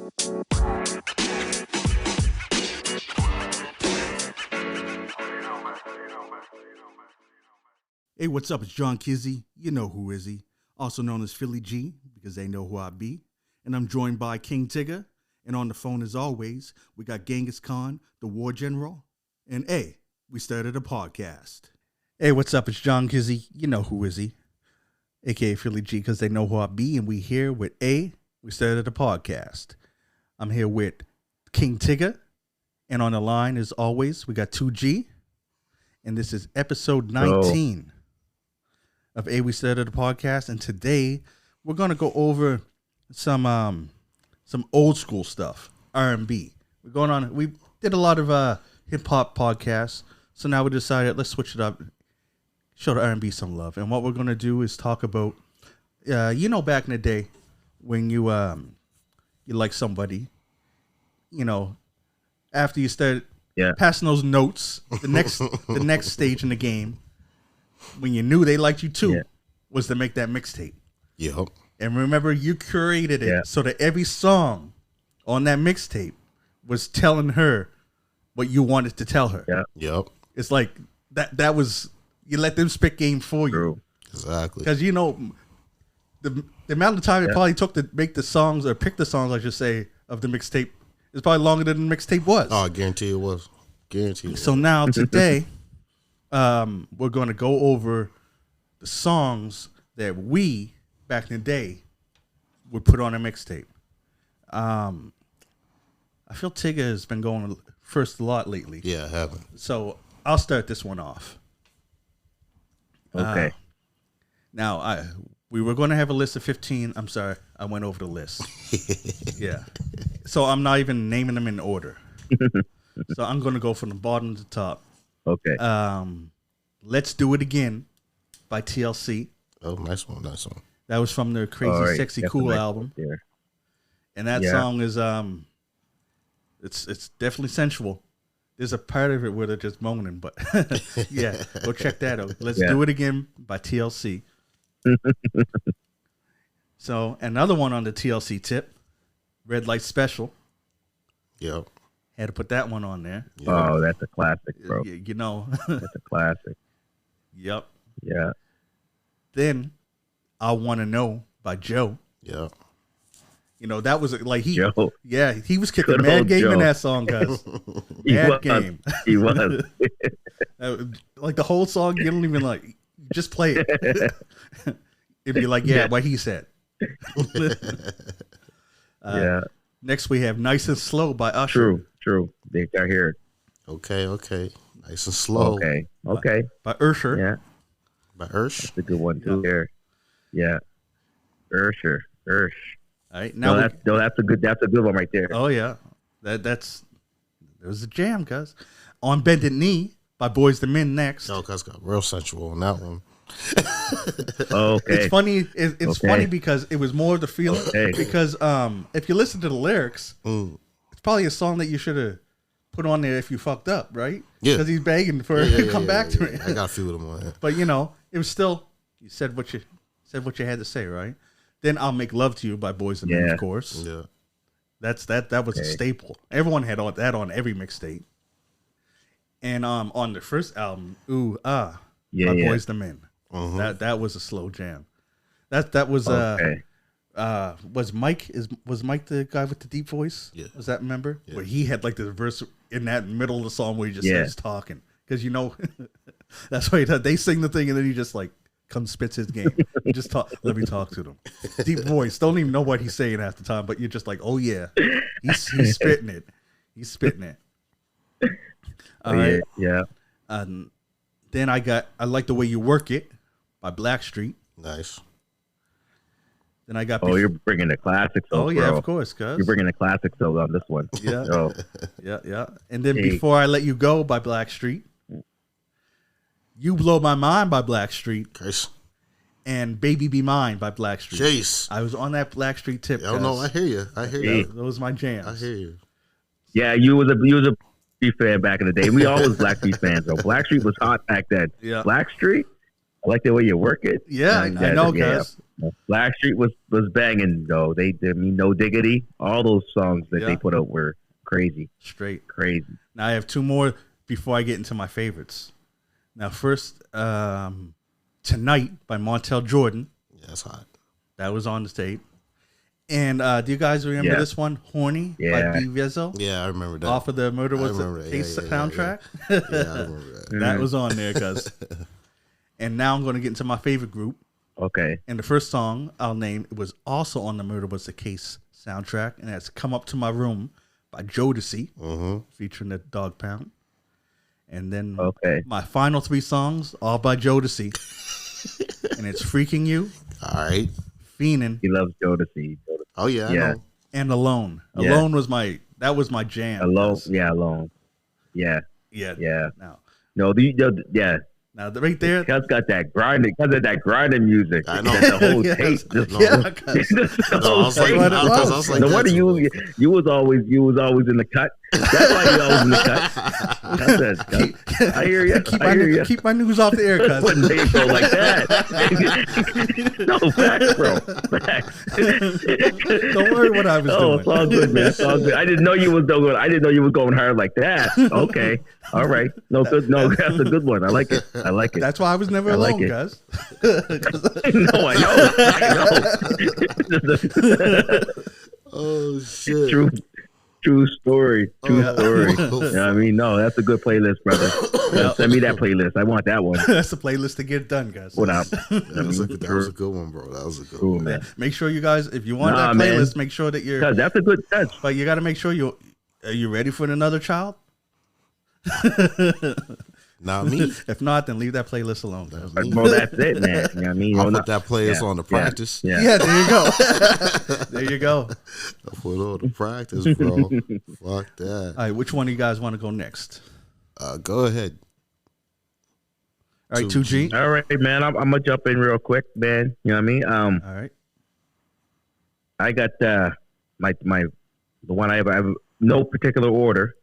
Hey, what's up? It's John Kizzy. You know who is he? Also known as Philly G, because they know who I be. And I'm joined by King Tigger. And on the phone, as always, we got Genghis Khan, the war general. And hey, we started a podcast. Hey, what's up? It's John Kizzy. You know who is he? AKA Philly G, because they know who I be. And we here with A. We started a podcast. I'm here with King Tigger. And on the line, as always, we got 2G. And this is episode 19 of A. We started a podcast. And today, we're going to go over some old school stuff, R&B. We did a lot of hip hop podcasts, so now we decided let's switch it up, show the R&B some love. And what we're gonna do is talk about, back in the day when you like somebody, after you started passing those notes, the next stage in the game, when you knew they liked you too, was to make that mixtape. Yep. And remember, you curated it so that every song on that mixtape was telling her what you wanted to tell her. Yeah. Yep. It's like that was, you let them spit game for you. True. Exactly. Because, the amount of time it probably took to make the songs, or pick the songs, I should say, of the mixtape is probably longer than the mixtape was. Oh, I guarantee it was. Guarantee. So now, today, we're going to go over the songs that we, back in the day, would put on a mixtape. I feel Tigger has been going first a lot lately. Yeah, I haven't. So I'll start this one off. Okay. Now, we were going to have a list of 15. I'm sorry, I went over the list. Yeah. So I'm not even naming them in order. So I'm going to go from the bottom to the top. Okay. Let's Do It Again by TLC. Oh, nice one. That was from their Crazy Sexy That's Cool nice album. one. And that song is it's definitely sensual. There's a part of it where they're just moaning, but yeah, go check that out. Let's Do It Again by TLC. So another one on the TLC tip, Red Light Special. Yep. Had to put that one on there. Yep. Oh, that's a classic, bro. That's a classic. Yep. Yeah. Then I Want to Know by Joe. Yep. That was like Joe. Yeah, he was kicking Good mad old game Joe. in that song, guys. Mad game. He was. Like the whole song, you don't even just play it. It'd be like, what he said. Yeah. Next we have Nice and Slow by Usher. True. They got here. Okay. Nice and slow. Okay. By Usher. Yeah. By Ursh. That's a good one too. There. Yeah. Ursh. All right. Now that's a good one right there. Oh yeah. There was a jam, guys. On Bended Knee by Boys the Men next. Oh, cuz got real sensual on that one. Okay. It's funny. It's funny because it was more of the feeling. Okay. Because if you listen to the lyrics, it's probably a song that you should have put on there if you fucked up, right? Yeah. Because he's begging for it to come back to it. I got a few of them on here. But it was still, you said what you had to say, right? Then I'll Make Love to You by Boys and Men, of course. Yeah. That was a staple. Everyone had that on every mixtape. And on the first album, Ooh Ah by Boys and Men. Mm-hmm. That was a slow jam. That was was Mike the guy with the deep voice? Yeah. Was that, remember? Yeah. Where he had like the verse in that middle of the song where he just starts talking. Because that's why they sing the thing and then he just comes spits his game. You just talk, let me talk to them. Deep voice. Don't even know what he's saying half the time, but you're just like, oh yeah. He's spitting it. He's spitting it. All right. Yeah. Then I Like the Way You Work It by Blackstreet. Nice. Then I got. You're bringing the classics. Oh yeah, bro. of course, cuz you're bringing the classics on this one. Yeah. Yeah. And then Before I Let You Go by Blackstreet. You Blow My Mind by Blackstreet. Chris. And Baby Be Mine by Blackstreet. Jace. I was on that Blackstreet tip. I know. I hear you. That was my jam. I hear you. Yeah, you was a Blackstreet fan back in the day. We all was Blackstreet fans, though. Blackstreet was hot back then. Yeah. Blackstreet, I like the way you work it. Yeah, I know, cuz. Blackstreet was banging though. I mean, No Diggity, all those songs that Yeah. they put out were crazy, Straight. crazy. Now I have two more before I get into my favorites. Now first, Tonight by Montel Jordan. Yeah, that's hot. That was on the tape. And do you guys remember Yeah. this one, Horny Yeah. by D Vizzo? Yeah, I remember that. Off of the Murder Was remember the that. Case Yeah, yeah, soundtrack. Yeah, I remember that. That was on there, cuz. And now I'm going to get into my favorite group. Okay. And the first song I'll name, it was also on the Murder Was the Case soundtrack, and that's Come Up to My Room by Jodeci, featuring the Dog Pound. And then my final three songs, all by Jodeci. And it's Freaking You, All right. Fiendin', He loves Jodeci. Oh yeah, I Yeah. know. and Alone. Yeah. Alone was my jam. Alone. Yeah, Alone. Yeah. Yeah. Yeah. Now, Yeah. right there. Cuz got that grinding. Cuz got that grinding music. I know. That the whole Yes. tape. Just Yeah, 'cause- No, I was like, what it I was like, no wonder that's- you was always in the cut. That's why you always in the cut. That's it. I hear you. I hear you. Keep my news off the air, cuz. Wouldn't they go like that? No, facts, bro. Facts. Don't worry what I was Oh, doing. it's all good, man. It's all good. I didn't know you was going. I didn't know you was going hard like that. Okay, all right. No, good. No, that's a good one. I like it. I like it. That's why I was never I like alone, it. cuz. No, I know. Oh shit. True story. True Oh, story. yeah. Yeah, I mean, no, that's a good playlist, brother. Send me that playlist. I want that one. That's the playlist to get done, guys. What up? That was a good one, bro. That was a good Cool, one. man. Make sure you guys, if you want Nah, that man. playlist, make sure that you're. Cause that's a good touch. But you got to make sure are you ready for another child? Not me. If not, then leave that playlist alone. Guys. Well, that's it, man. You know what I mean? I'll You know, put that playlist on the practice. Yeah. Yeah, there you go. There you go. I'll put it on the practice, bro. Fuck that. All right, which one do you guys want to go next? Go ahead. All right, 2G. All right, man. I'm gonna jump in real quick, man. You know what I mean? All right. I got my the one I have no particular order.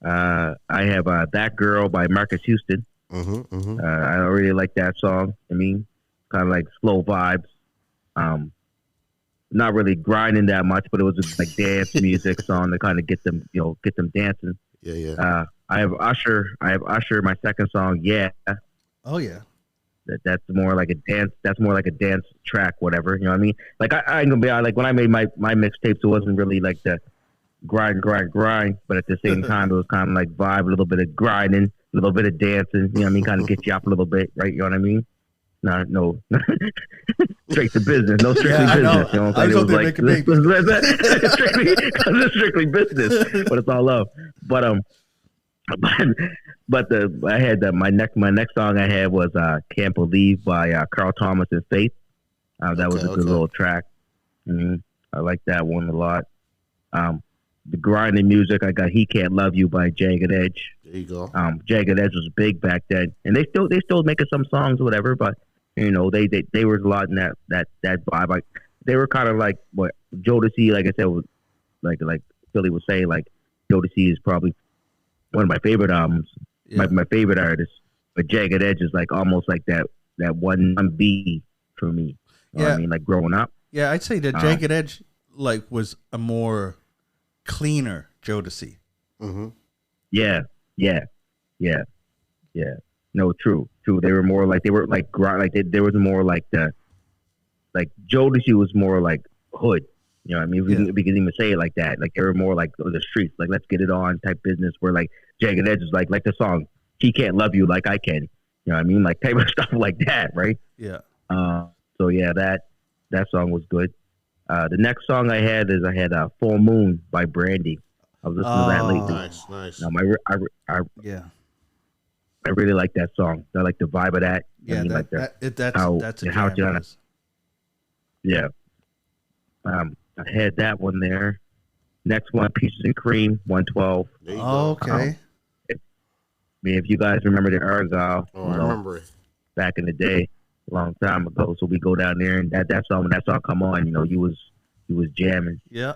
I have That Girl by Marcus Houston. I really like that song. I mean, kind of like slow vibes. Not really grinding that much, but it was just like dance music song to kind of get them dancing. Yeah. I have Usher. My second song, Yeah. Oh, yeah. That's more like a dance. That's more like a dance track, whatever. You know what I mean? Like I ain't gonna be honest, like when I made my mixtapes, it wasn't really like the grind. But at the same time, it was kind of like vibe, a little bit of grinding, a little bit of dancing. You know what I mean? Kind of get you up a little bit, right? You know what I mean? No, straight to business. No strictly Yeah, I know. business. You know what I I'm was saying? hoping to make a It's strictly business, but it's all love. But I had my next song I had was "Can't Believe" by Carl Thomas and Faith. That was a good little track. I like that one a lot. The grinding music, I got "He Can't Love You" by Jagged Edge. There you go. Jagged Edge was big back then, and they still making some songs or whatever. But you know, they were a lot in that vibe. Like they were kind of like what Jodeci, like I said, was like Philly was saying, like Jodeci is probably one of my favorite albums, my favorite artist. But Jagged Edge is like almost like that one B for me. You know what I mean, like growing up. Yeah, I'd say that Jagged Edge like was a more cleaner Jodeci. Yeah. No, true. They were more like there was more like Jodeci was more like hood. You know what I mean? We can even say it like that. Like they were more like the streets, like let's get it on type business. Where like Jagged Edge is like the song "He Can't Love You Like I Can." You know what I mean? Like type of stuff like that, right? Yeah. So yeah, that song was good. The next song I had "Full Moon" by Brandy. I was listening to that lately. Nice. I really like that song. I like the vibe of that. Yeah, I mean, that's a jam, guys. Yeah. I had that one there. Next one, Peaches and Cream, 112. There you Oh, go. okay. If you guys remember the Arzal, Oh, I remember it. back in the day, a long time ago. So we go down there, and that song come on, you know, you was jamming. Yeah.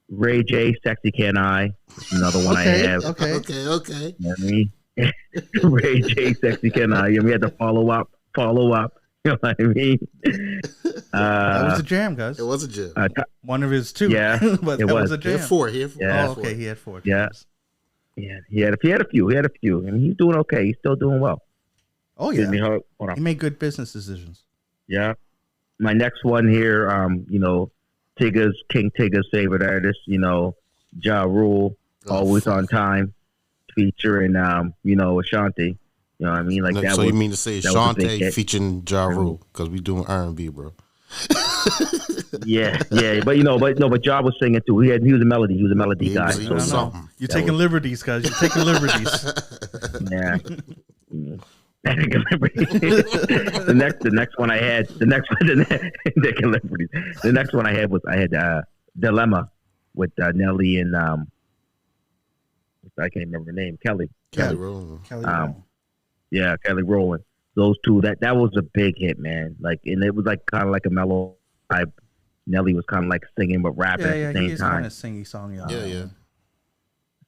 Ray J, Sexy Can I, another one I have. Okay. Okay. You know what I mean? Ray J, Sexy Can I. We had to follow up. You know what I mean? That was a jam, guys. It was a jam. One of his two. Yeah, but it that was. was a He jam. had four. He had four. Yeah. Oh, okay. He had four Yeah. jams. Yeah, he had a few, and he's doing okay. He's still doing well. Oh, Excuse me, yeah. hold on. He made good business decisions. Yeah. My next one here, King Tigger's favorite artist, Ja Rule, Always on Time, featuring, Ashanti. You know what I mean? Like No, that. so you mean to say Shantae hit. featuring Ja Rule? Because we doing R&B, bro. Yeah, but Ja was singing too. He was a melody. He was a melody guy. He was something. You're taking liberties, guys. You're taking liberties. Yeah. the next one I had, the next one I had Dilemma with Nelly and I can't remember her name, Kelly. Kelly Rowland. Yeah, Kelly Rowland. Those two, that was a big hit, man. Like, and it was like kind of like a mellow type. Nelly was kind of like singing but rapping at the same time. Kind of singy song.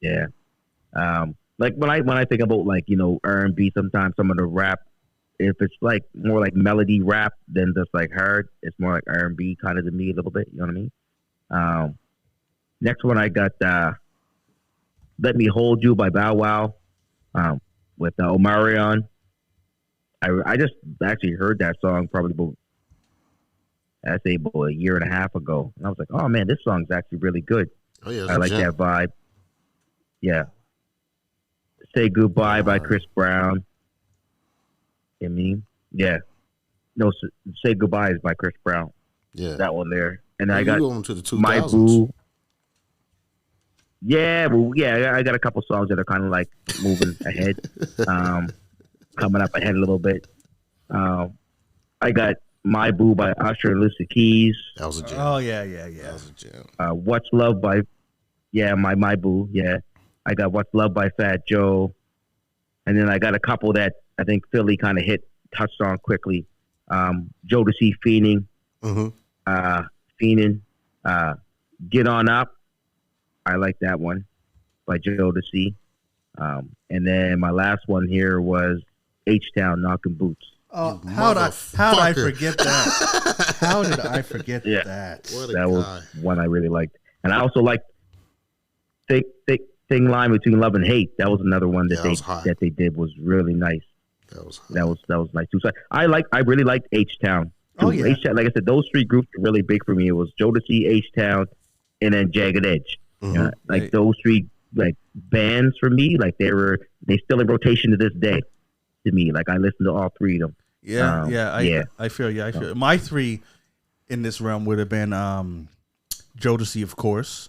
Yeah. Like when I think about like R&B, sometimes some of the rap, if it's like more like melody rap than just like hard, it's more like R&B kind of to me a little bit. You know what I mean? Next one I got "Let Me Hold You" by Bow Wow with Omarion. I just actually heard that song probably about a year and a half ago, and I was like, oh man, this song's actually really good. Oh yeah, I like that vibe. Yeah. "Say Goodbye" by Chris Brown. I mean, yeah. No, "Say Goodbye" is by Chris Brown. Yeah, that one there. And I you got going to the 2000s. My Boo. Yeah, I got a couple songs that are kind of like moving ahead, coming up ahead a little bit. I got "My Boo" by Usher and Alicia Keys. That was a jam. Oh yeah. That was a jam. "What's Love" by my Boo. Yeah, I got "What's Love" by Fat Joe, and then I got a couple that I think Philly kind of touched on quickly. Jodeci, "Fiending," "Fiending," "Get On Up." I like that one by Jodeci. And then my last one here was H-Town, "Knockin' Boots." Oh, how did I forget that? How did I forget that? That was one I really liked. And I also liked Thin Line Between Love and Hate. That was another one that they did was really nice. That was nice too. So I really liked H-Town. Oh yeah. H-Town, like I said, those three groups were really big for me. It was Jodeci, H-Town, and then Jagged Edge. Those three like bands for me, like they still in rotation to this day. To me, like I listen to all three of them. I feel you. My three in this realm would have been Jodeci, of course,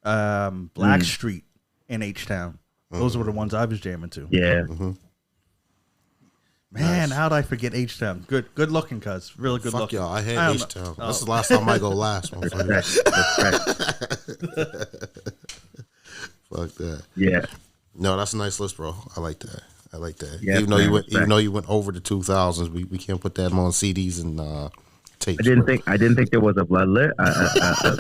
Blackstreet, and H-Town. Those were the ones I was jamming to. Yeah. Man, how'd I forget H-Town? Good looking, cuz. Really good looking. Fuck y'all, I had H-Town. This is the last time I go last. Fuck that. Yeah. No, that's a nice list, bro. I like that. Yeah, even though you went over the 2000s, we can't put that on CDs and tapes. I didn't think there was a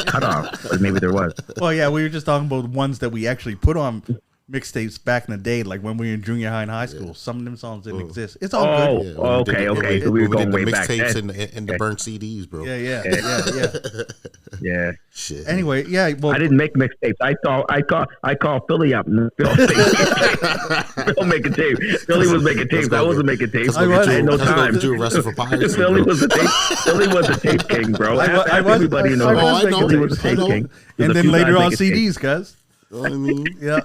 cutoff, but maybe there was. Well, yeah, we were just talking about ones that we actually put on mixtapes back in the day, like when we were in junior high and high school. Some of them songs didn't exist. It's all good. Okay. So we were going way back then. Mixtapes and the burnt CDs, bro. Yeah. Yeah. Shit. Anyway, yeah. Well, I didn't make mixtapes. I called Philly up. Phil making tape. Philly was making tapes. I wasn't making tapes. I had no time. Philly was the tape king, bro. Everybody knows. Philly was the tape king. And then later on CDs, guys. You know what I mean? Yeah.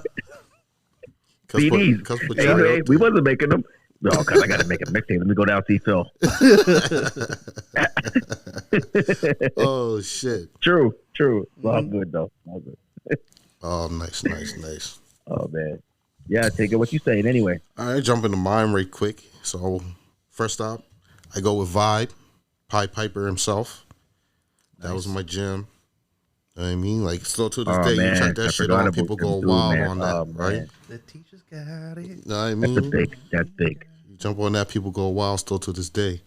CDs. Anyway, we wasn't making them. No, because I got to make a mixtape. Let me go down and see Phil. Oh, shit. True. All good, though. All good. Oh, nice. Oh, man. Yeah, take it what you saying anyway. All right, jump into mine right quick. So, first up, I go with Vibe, Pied Piper himself. That was my jam. You know what I mean? Like, still to this day, you check that shit on, people go wild on that, right? The teachers got it. You know what I mean? That's big. You jump on that, people go wild still to this day.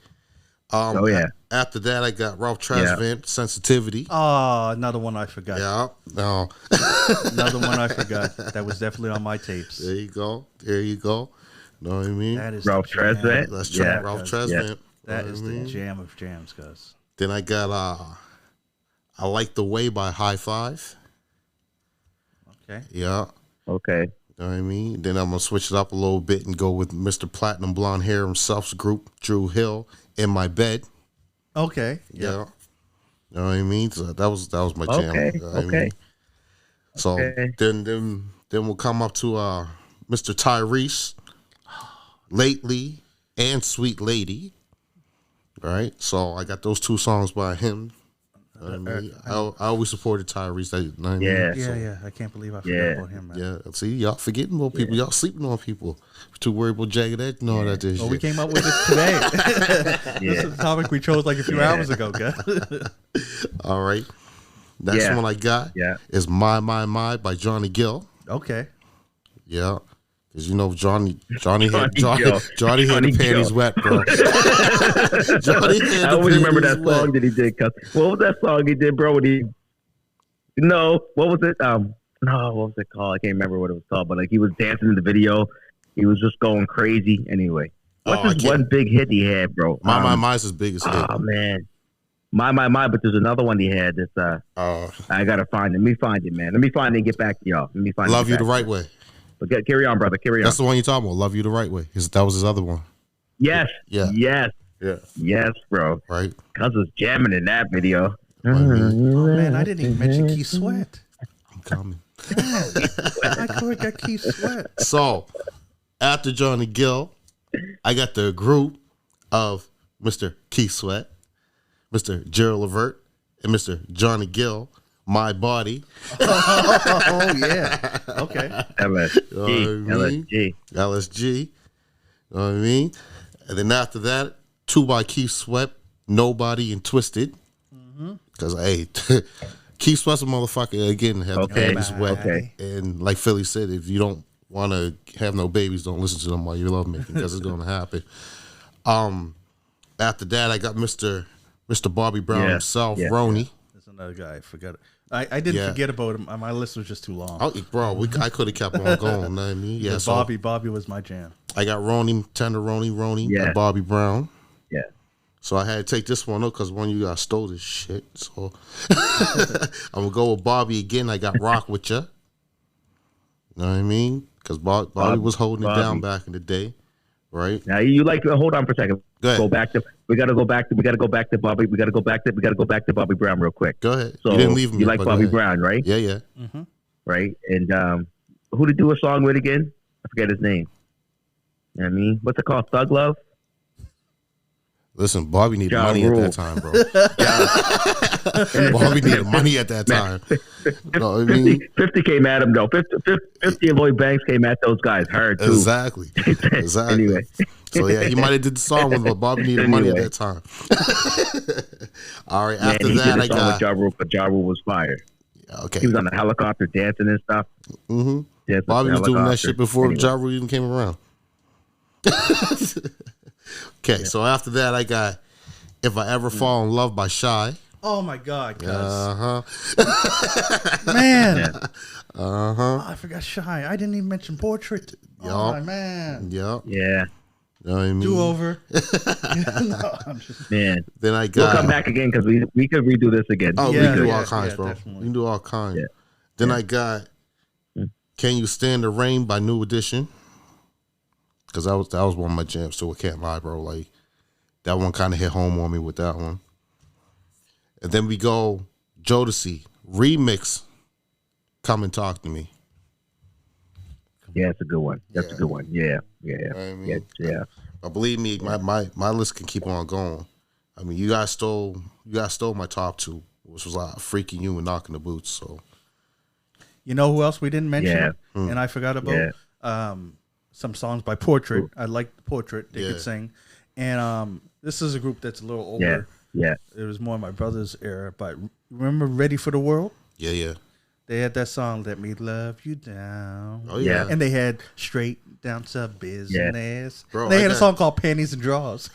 Yeah. After that, I got Ralph Tresvant, Sensitivity. Oh, another one I forgot. Yeah. No. Another one I forgot. That was definitely on my tapes. There you go. Know what I mean? That is Ralph Tresvant. Let's try Ralph Tresvant. That is the jam of jams, cuz. Then I got I Like the Way by High Five. Okay. Yeah. Okay. You know what I mean? Then I'm gonna switch it up a little bit and go with Mr. Platinum Blonde Hair himself's group, Drew Hill, In My Bed. Okay. Yeah. You know what I mean? So that was my jam. Okay. You know what I Okay. mean? So then we'll come up to Mr. Tyrese, Lately, and Sweet Lady. All right. So I got those two songs by him. I mean, I always supported Tyrese. You know what I mean? Yeah. I can't believe I forgot about him, man. Yeah. See, y'all forgetting about people. Y'all sleeping on people. Too worried about Jagged Edge and all that shit. Well, we came up with this today. This is the topic we chose like a few hours ago, guys. All right. Next one I got is My by Johnny Gill. Okay. Yeah. Because you know Johnny had the panties wet, bro. I always remember that song that he did. Cause what was that song he did, bro? What was it? No, what was it called? I can't remember what it was called. But like he was dancing in the video. He was just going crazy. Anyway, what's his one big hit he had, bro? My's his biggest hit. Oh man, my. But there's another one he had. That's I gotta find it. Let me find it, man. Let me find it and get back to y'all. Let me find. Love You the Right Way. But carry on, brother. Carry on. That's the one you're talking about. Love You the Right Way. That was his other one. Yes. Yeah. Yes. Yeah. Yes, bro. Right. Cuz was jamming in that video. Oh man, I didn't even mention Keith Sweat. I'm coming. I got Keith Sweat. So, after Johnny Gill, I got the group of Mr. Keith Sweat, Mr. Gerald Levert, and Mr. Johnny Gill. My Body. Oh yeah. Okay. LSG. You know what I mean? And then after that, 2 by Keith Sweat, Nobody and Twisted. Because Keith Sweat's a motherfucker again. Have the panties wet. Okay. And like Philly said, if you don't want to have no babies, don't listen to them while you're lovemaking because it's going to happen. After that, I got Mr. Bobby Brown himself, Ronnie. There's another guy. I forgot it. I didn't forget about him. My list was just too long. Oh, bro, I could have kept on going. You know what I mean? Yeah, so Bobby was my jam. I got Ronnie, and Bobby Brown. Yeah. So I had to take this one up because one of you guys stole this shit. So I'm going to go with Bobby again. I got Rock With Ya. You know what I mean? Because Bobby was holding it down back in the day. Right. Now you like hold on for a second. Go ahead. We gotta go back to Bobby. We gotta go back to Bobby Brown real quick. Go ahead. So you didn't leave me. You like Bobby Brown, right? Yeah. Mm-hmm. Right. And who did do a song with again? I forget his name. You know what I mean? What's it called? Thug Love? Listen, Bobby needed money at that time, bro. Bobby needed money at that time. 50 came at him, though. 50 and Lloyd Banks came at those guys hard, too. Exactly. Anyway. So, yeah, he might have did the song with him, but Bobby needed money at that time. All right, after that, I got... Ja Rule was fired. Okay. He was on the helicopter dancing and stuff. Mm-hmm. Bobby was doing that shit before Ja Rule even came around. Okay, so after that, I got If I Ever Fall in Love by Shy. Oh, my God, cuz. Uh-huh. Man. Uh-huh. Oh, I forgot Shy. I didn't even mention Portrait. Oh, my man. Yep. Yeah. You know what I mean? Do over. No, I'm just... Man. Then I got... We'll come back again because we could redo this again. Oh, yeah, we can do all kinds, bro. Definitely. We can do all kinds. Yeah. Then I got Can You Stand the Rain by New Edition. Because that was one of my jams, so I can't lie, bro. Like, that one kind of hit home on me with that one. And then we go Jodeci remix, Come and Talk to Me. Yeah, it's a good one. That's a good one. Yeah. I mean, yeah. But believe me, my list can keep on going. I mean, you guys stole my top two, which was like Freaking You and Knocking the Boots. So, you know who else we didn't mention? Yeah. And I forgot about some songs by Portrait. I liked Portrait. They could sing. And this is a group that's a little older. Yeah. It was more my brother's era. But remember Ready for the World? Yeah. They had that song, Let Me Love You Down. Oh, yeah. And they had Straight Down to Business. Bro, they had a song called Panties and Draws.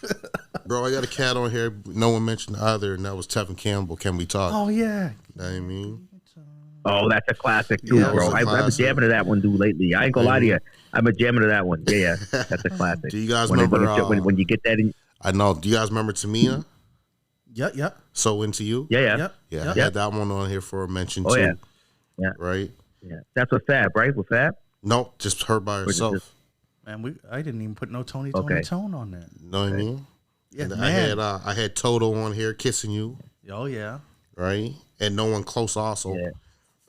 Bro, I got a cat on here no one mentioned either, and that was Tevin Campbell, Can We Talk? Oh, yeah. You know what I mean? Oh, that's a classic too, Yeah, bro. I've been jamming to that one, dude, lately. I ain't gonna lie to you. I've been jamming to that one. Yeah, that's a classic. Do you guys when remember? When you get that in, I know. Do you guys remember Tamina? Yeah. So Into You? Yeah. Yeah, I had that one on here for a mention Oh, too. Yeah. Right? Yeah. That's with Fab, right? With Fab? Nope, just her by herself. Man, I didn't even put no Tony Tone on that. You know what I mean? Yeah, and man. I had Toto on here, Kissing You. Oh, yeah. Right? And No One Close also. Yeah.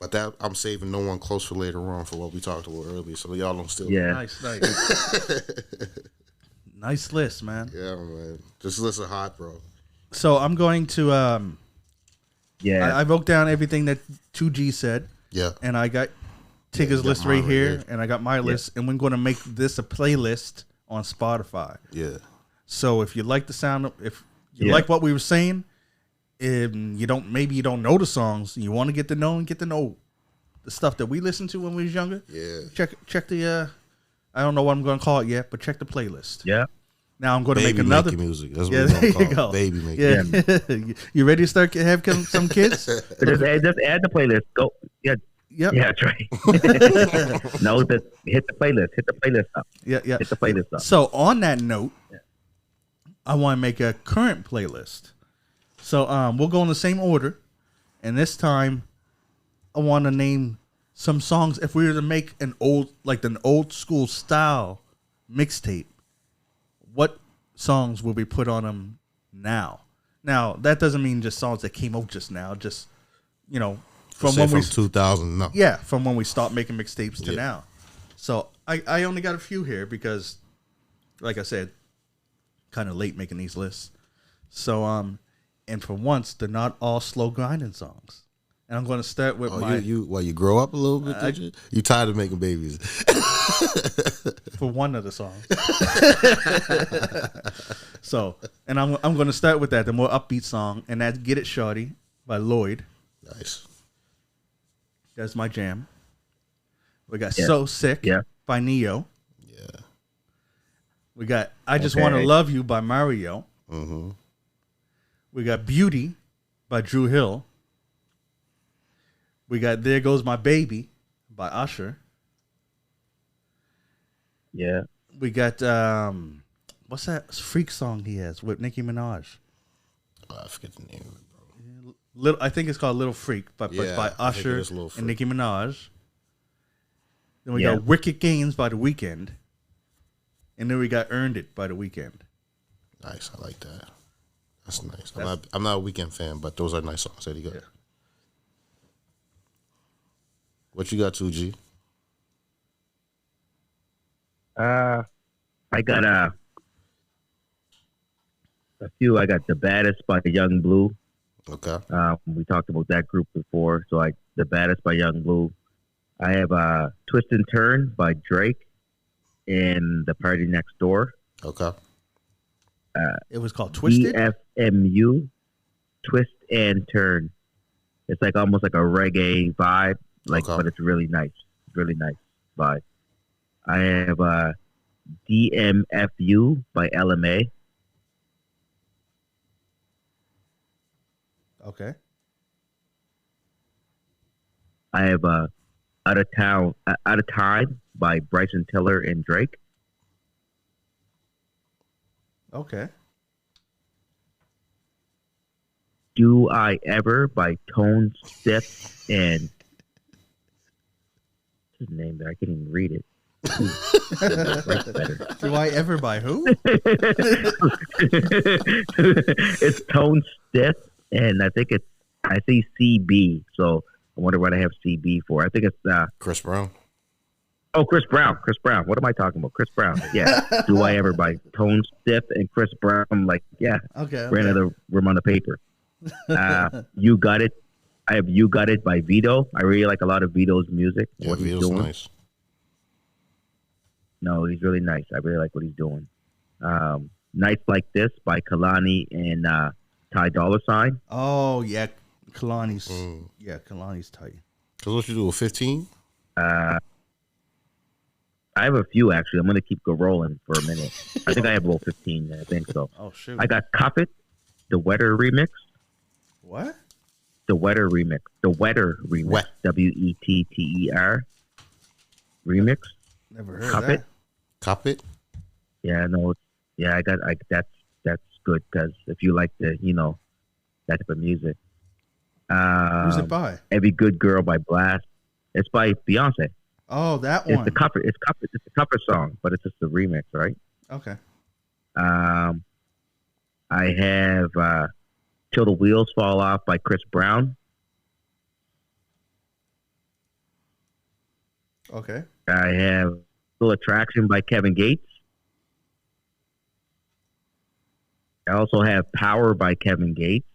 But that I'm saving No One Close for later on for what we talked about earlier, so y'all don't steal. Yeah. Nice. Nice list, man. Yeah, man. This list is hot, bro. So I'm going to I wrote down everything that 2G said. Yeah. And I got Tigger's list right here, and I got my list, and we're going to make this a playlist on Spotify. Yeah. So if you like the sound, if you like what we were saying, you don't know the songs, you want to get to know the stuff that we listened to when we was younger. Yeah. Check the I don't know what I'm going to call it yet, but check the playlist. Yeah. Now I'm going to make another music. That's what yeah, we're there you go. Baby making. Yeah. You ready to start have some kids? just add the playlist. Go. Yeah. Yep. Yeah, that's right. No, hit the playlist. Hit the playlist up. Yeah. Hit the playlist up. So on that note, I want to make a current playlist. So we'll go in the same order, and this time I want to name some songs. If we were to make an old school style mixtape, what songs will we put on them now? Now that doesn't mean just songs that came out just now. Just from 2000. No. Yeah, from when we stopped making mixtapes to now. So I only got a few here because, like I said, kind of late making these lists. So and for once, they're not all slow grinding songs. And I'm going to start with you grow up a little bit, did you? You tired of making babies? For one of the songs. So, and I'm going to start with that, the more upbeat song, and that's "Get It Shawty" by Lloyd. Nice. That's my jam. We got "So Sick" by Neo. Yeah. We got "I Just Want to Love You" by Mario. Mm-hmm. We got "Beauty" by Drew Hill. We got "There Goes My Baby" by Usher. Yeah. We got what's that freak song he has with Nicki Minaj? I forget the name of it, bro. I think it's called "Little Freak," but by Usher and Nicki Minaj. Then we got "Wicked Games" by The Weeknd, and then we got "Earned It" by The Weeknd. Nice, I like that. That's nice. I'm not a Weeknd fan, but those are nice songs that he got. Yeah. What you got, 2G? I got a few. I got "The Baddest" by Young Blue. Okay. We talked about that group before, so "The Baddest" by Young Blue. I have "Twist and Turn" by Drake and The Party Next Door. Okay. It was called Twisted? DFMU, Twist and Turn. It's like almost like a reggae vibe, but it's really nice. Really nice vibe. I have DMFU by LMA. Okay. I have Out of Time by Bryson Tiller and Drake. Okay. Do I Ever by Tone Stith and what's his name there? I can't even read it. Do I Ever by who? It's Tone Stith, and I see CB, so I wonder what I have CB for. I think it's Chris Brown. Oh, Chris Brown. What am I talking about? Chris Brown. Yeah. Do I Ever by Tone Stith and Chris Brown. I'm like, yeah. Okay. Ran out of room on the paper. You Got It. I have You Got It by Vito. I really like a lot of Vito's music. Yeah, what Vito's he's doing. Nice. No, he's really nice. I really like what he's doing. Nights Like This by Kalani and Ty Dolla $ign. Oh, yeah. Kalani's. Yeah, Kalani's tight. Because what you do with 15? I have a few, actually. I'm going to keep rolling for a minute. I think I have about 15. I think so. Oh, shoot. I got Cuff It, the Wetter remix. What? The Wetter remix. The Wetter remix. Wet. WETTER remix. Never heard Cuff that. It. Cop It? Yeah, no. Yeah, that's good because if you like the that type of music. Who's it by? Every Good Girl by Blast. It's by Beyonce. Oh, that one. It's the cover. It's a cover song, but it's just a remix, right? Okay. I have Till the Wheels Fall Off by Chris Brown. Okay. I have Full Attraction by Kevin Gates. I also have Power by Kevin Gates.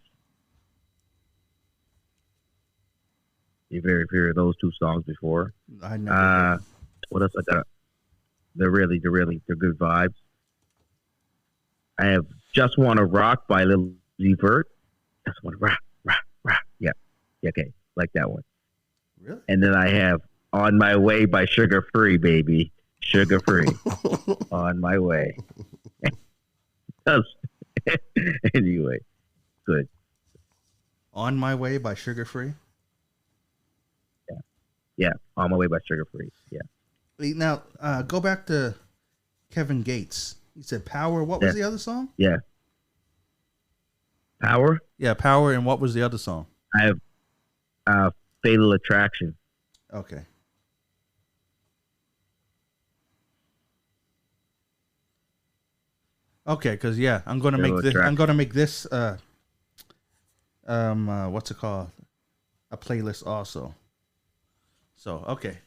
You've heard those two songs before. I never. What else I got? They're good vibes. I have Just Wanna Rock by Lil Uzi Vert. Just Wanna Rock. Yeah, okay, like that one. Really? And then I have On My Way by Sugar Free, baby. Sugar Free. On My Way. Anyway, good. On My Way by Sugar Free? Yeah, On My Way by Sugar Free. Yeah. Now, go back to Kevin Gates. He said Power. What was the other song? Yeah. Power? Yeah, Power. And what was the other song? I have Fatal Attraction. Okay. Okay, because I'm gonna make this. I'm gonna make this. What's it called? A playlist also. So okay.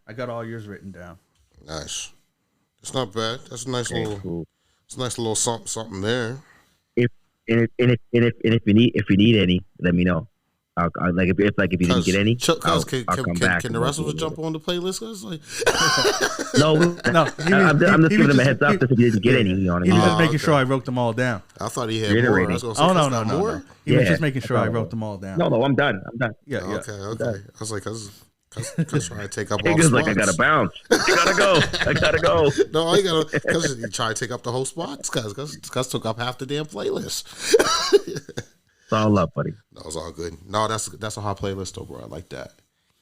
I got all yours written down. Nice. It's not bad. That's a nice little. Cool. It's a nice little something there. If you need any, let me know. I'll like if you didn't get any, I'll come back. Can the rest of us jump on the playlist? No. I'm just giving them a heads up if you didn't get any. He was just making sure I wrote them all down. I thought he had more. I was gonna say, no. He was just making sure I wrote them all down. No, I'm done. Yeah. Okay. I was like, Cause trying to take up all the spots. Like I gotta bounce. I gotta go. No, I gotta. Cause you try to take up the whole spots. Cause took up half the damn playlist. It's all up, buddy. No, it's all good. No, that's a hot playlist though, bro. I like that.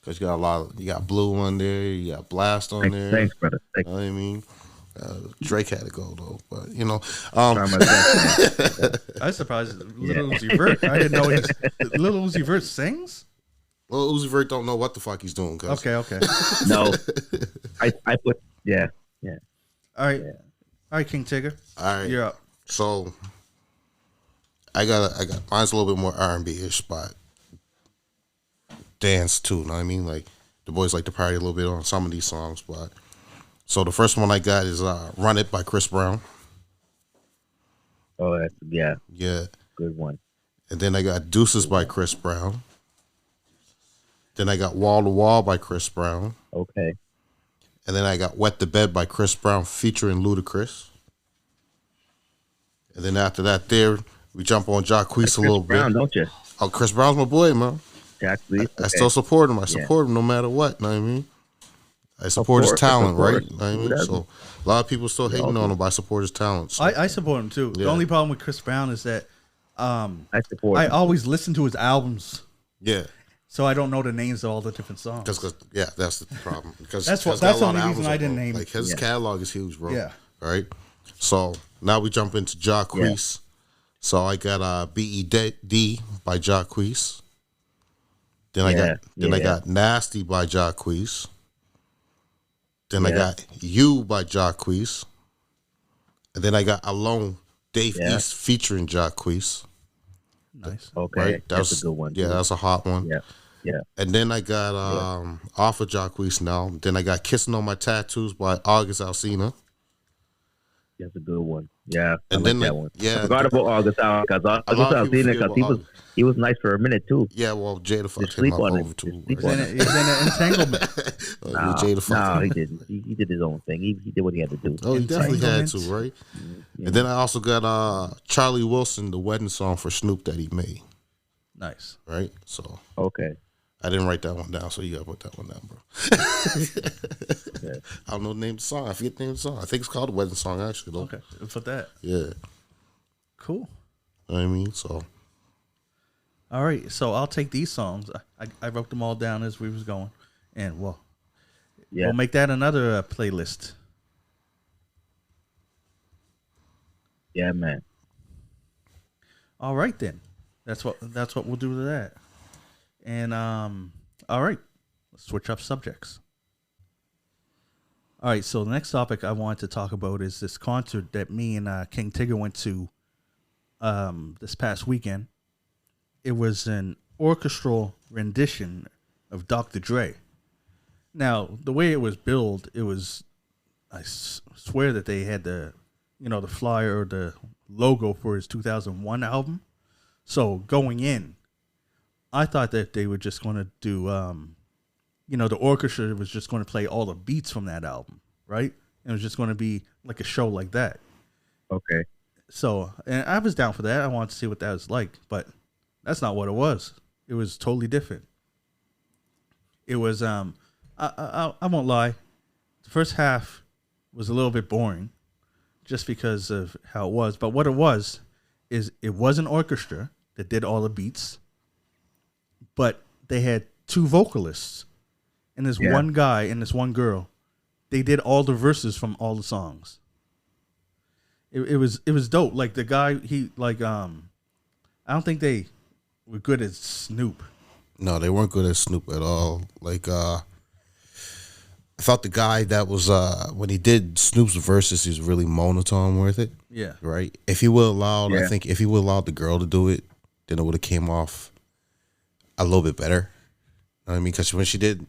Cause you got you got Blue on there, you got Blast on there. Thanks, brother. You know what I mean? Drake had to go though, but I was surprised Lil Uzi Vert. I didn't know Lil Uzi Vert sings. Lil Uzi Vert don't know what the fuck he's doing. Cause. Okay. No, I put yeah. All right, King Tigger. All right, you're up. So I got mine's a little bit more R&B ish, but dance too. You know what I mean? Like the boys like to party a little bit on some of these songs, but so the first one I got is "Run It" by Chris Brown. Oh, that's yeah, good one. And then I got "Deuces" by Chris Brown. Then I got "Wall to Wall" by Chris Brown. Okay. And then I got "Wet the Bed" by Chris Brown featuring Ludacris. And then after that, we jump on Jacquees a little Brown, bit. Don't you? Oh, Chris Brown's my boy, man. Jacquees. I still support him. I support him no matter what. Know what I mean? I support his talent, right? Know what I mean? So a lot of people still hating on him, but I support his talent. So. I support him too. Yeah. The only problem with Chris Brown is that I always listen to his albums. Yeah. So I don't know the names of all the different songs. That's the problem. Because that's the only reason I didn't name it. Like his catalog is huge, bro. Yeah. Right. So now we jump into Jacquees. Yeah. So I got B.E.D. by Jacquees. Then I got Nasty by Jacquees. Then I got You by Jacquees. And then I got Alone, Dave East featuring Jacquees. Nice. Okay. Right? That's a good one. Yeah, that's a hot one. Yeah. And then I got off of Jacquees now. Then I got Kissing on My Tattoos by August Alsina. That's a good one. Yeah. And then that one. Yeah. I forgot about August Alsina because he was nice for a minute too. Yeah, well, Jada fucked him up over too. He's in an entanglement. No, he didn't. He did his own thing. He did what he had to do. Oh, he definitely had to, right? Yeah. And then I also got Charlie Wilson, the wedding song for Snoop that he made. Nice. Right? So. Okay. I didn't write that one down, so you gotta put that one down, bro. I don't know the name of the song. I forget the name of the song. I think it's called the wedding song, actually, though. Okay. Put that. Yeah. Cool. You know what I mean? So. All right, so I'll take these songs. I wrote them all down as we was going, and we'll make that another playlist. Yeah, man. All right then. That's what we'll do to that. And all right, let's switch up subjects. All right, so the next topic I wanted to talk about is this concert that me and King Tigger went to this past weekend. It was an orchestral rendition of Dr. Dre. Now, the way it was billed, it was, I swear that they had the flyer or the logo for his 2001 album. So going in, I thought that they were just going to do, the orchestra was just going to play all the beats from that album, right? And it was just going to be like a show like that. Okay. So, and I was down for that. I wanted to see what that was like, but that's not what it was. It was totally different. It was, I won't lie, the first half was a little bit boring just because of how it was. But what it was is it was an orchestra that did all the beats, but they had two vocalists and this one guy and this one girl. They did all the verses from all the songs. It was dope. Like the guy, I don't think they were good at Snoop. No, they weren't good at Snoop at all. Like, I thought the guy that was when he did Snoop's verses, he was really monotone with it. Yeah. Right. If he would allowed, I think if he would allowed the girl to do it, then it would have came off a little bit better. You know what I mean? Because when she did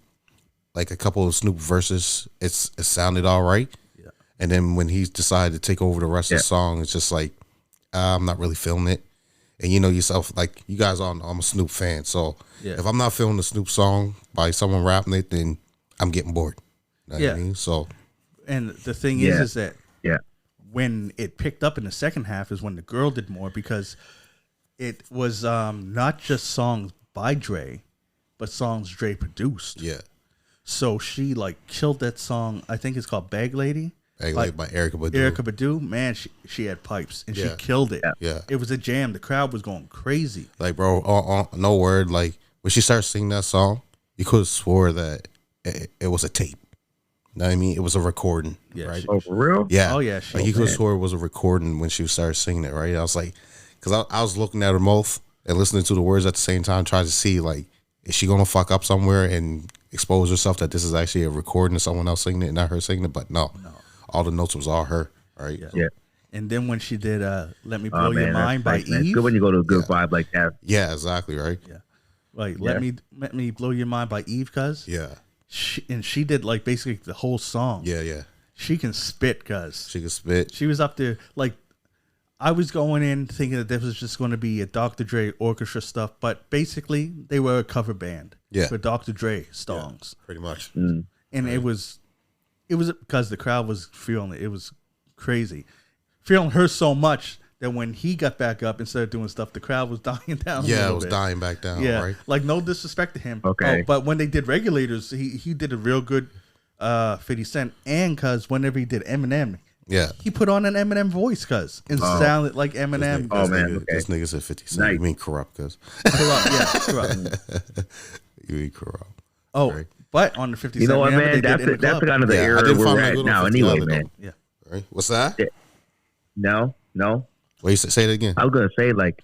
like a couple of Snoop verses, it sounded all right. Yeah. And then when he decided to take over the rest of the song, it's just like I'm not really feeling it. And you know yourself, like you guys all know I'm a Snoop fan, so if I'm not feeling the Snoop song by someone rapping it, then I'm getting bored. You know what I mean? So, and the thing is that when it picked up in the second half is when the girl did more, because it was not just songs by Dre, but songs Dre produced. Yeah. So she like killed that song. I think it's called Bag Lady. Bag Lady by Erykah Badu. Erykah Badu, man, she had pipes and she killed it. Yeah. It was a jam. The crowd was going crazy. Like, bro, no word. Like when she started singing that song, you could have swore that it was a tape. You know what I mean? It was a recording, right? Oh, for real? Yeah. Oh, yeah. Like you could have swore it was a recording when she started singing it, right? I was like, because I was looking at her mouth and listening to the words at the same time, trying to see, like, is she going to fuck up somewhere and expose herself that this is actually a recording of someone else singing it and not her singing it? But no. All the notes was all her, right? Yeah. And then when she did Let Me Blow Your Mind by Eve. It's good when you go to a good vibe like that. Yeah, exactly, right? Yeah. Like, Let Me Blow Your Mind by Eve, cuz. Yeah. She did, like, basically the whole song. Yeah. She can spit, cuz. She can spit. She was up there, like, I was going in thinking that this was just going to be a Dr. Dre orchestra stuff, but basically they were a cover band for Dr. Dre songs. Yeah, pretty much. And it was because the crowd was feeling it. It was crazy. Feeling her so much that when he got back up and started doing stuff, the crowd was dying down. Yeah, it was dying back down. Yeah, right? Like no disrespect to him. Okay. But when they did Regulators, he did a real good 50 Cent. And because whenever he did Eminem, he put on an Eminem voice, and sounded like Eminem. This nigga said 50 Cent. Nice. You mean corrupt, cuz. Corrupt. You mean corrupt. Oh, right. But on the 50 Cent, you know what, man? That's kind of the era we're at now, anyway, man. Yeah. Right. What's that? No. Wait, say it again. I was gonna say like,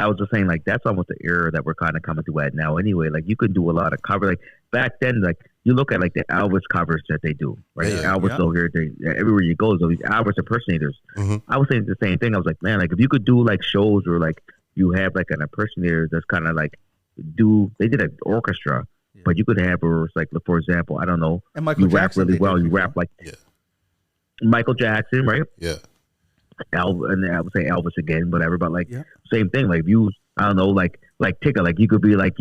I was just saying like that's almost the era that we're kind of coming to at now. Anyway, like you can do a lot of cover. Like back then, like you look at like the Elvis covers that they do, right? Yeah. Elvis over here, everywhere you go, these Elvis impersonators. Mm-hmm. I was saying the same thing. I was like, man, like if you could do like shows where like you have like an impersonator that's kind of like they did an orchestra. Yeah. But you could have, like, for example, I don't know, and Michael you Jackson rap really well. You rap like Michael Jackson, right? Yeah. And I would say Elvis again, whatever. But like, same thing. Like, you, I don't know, like Tigger, like you could be like,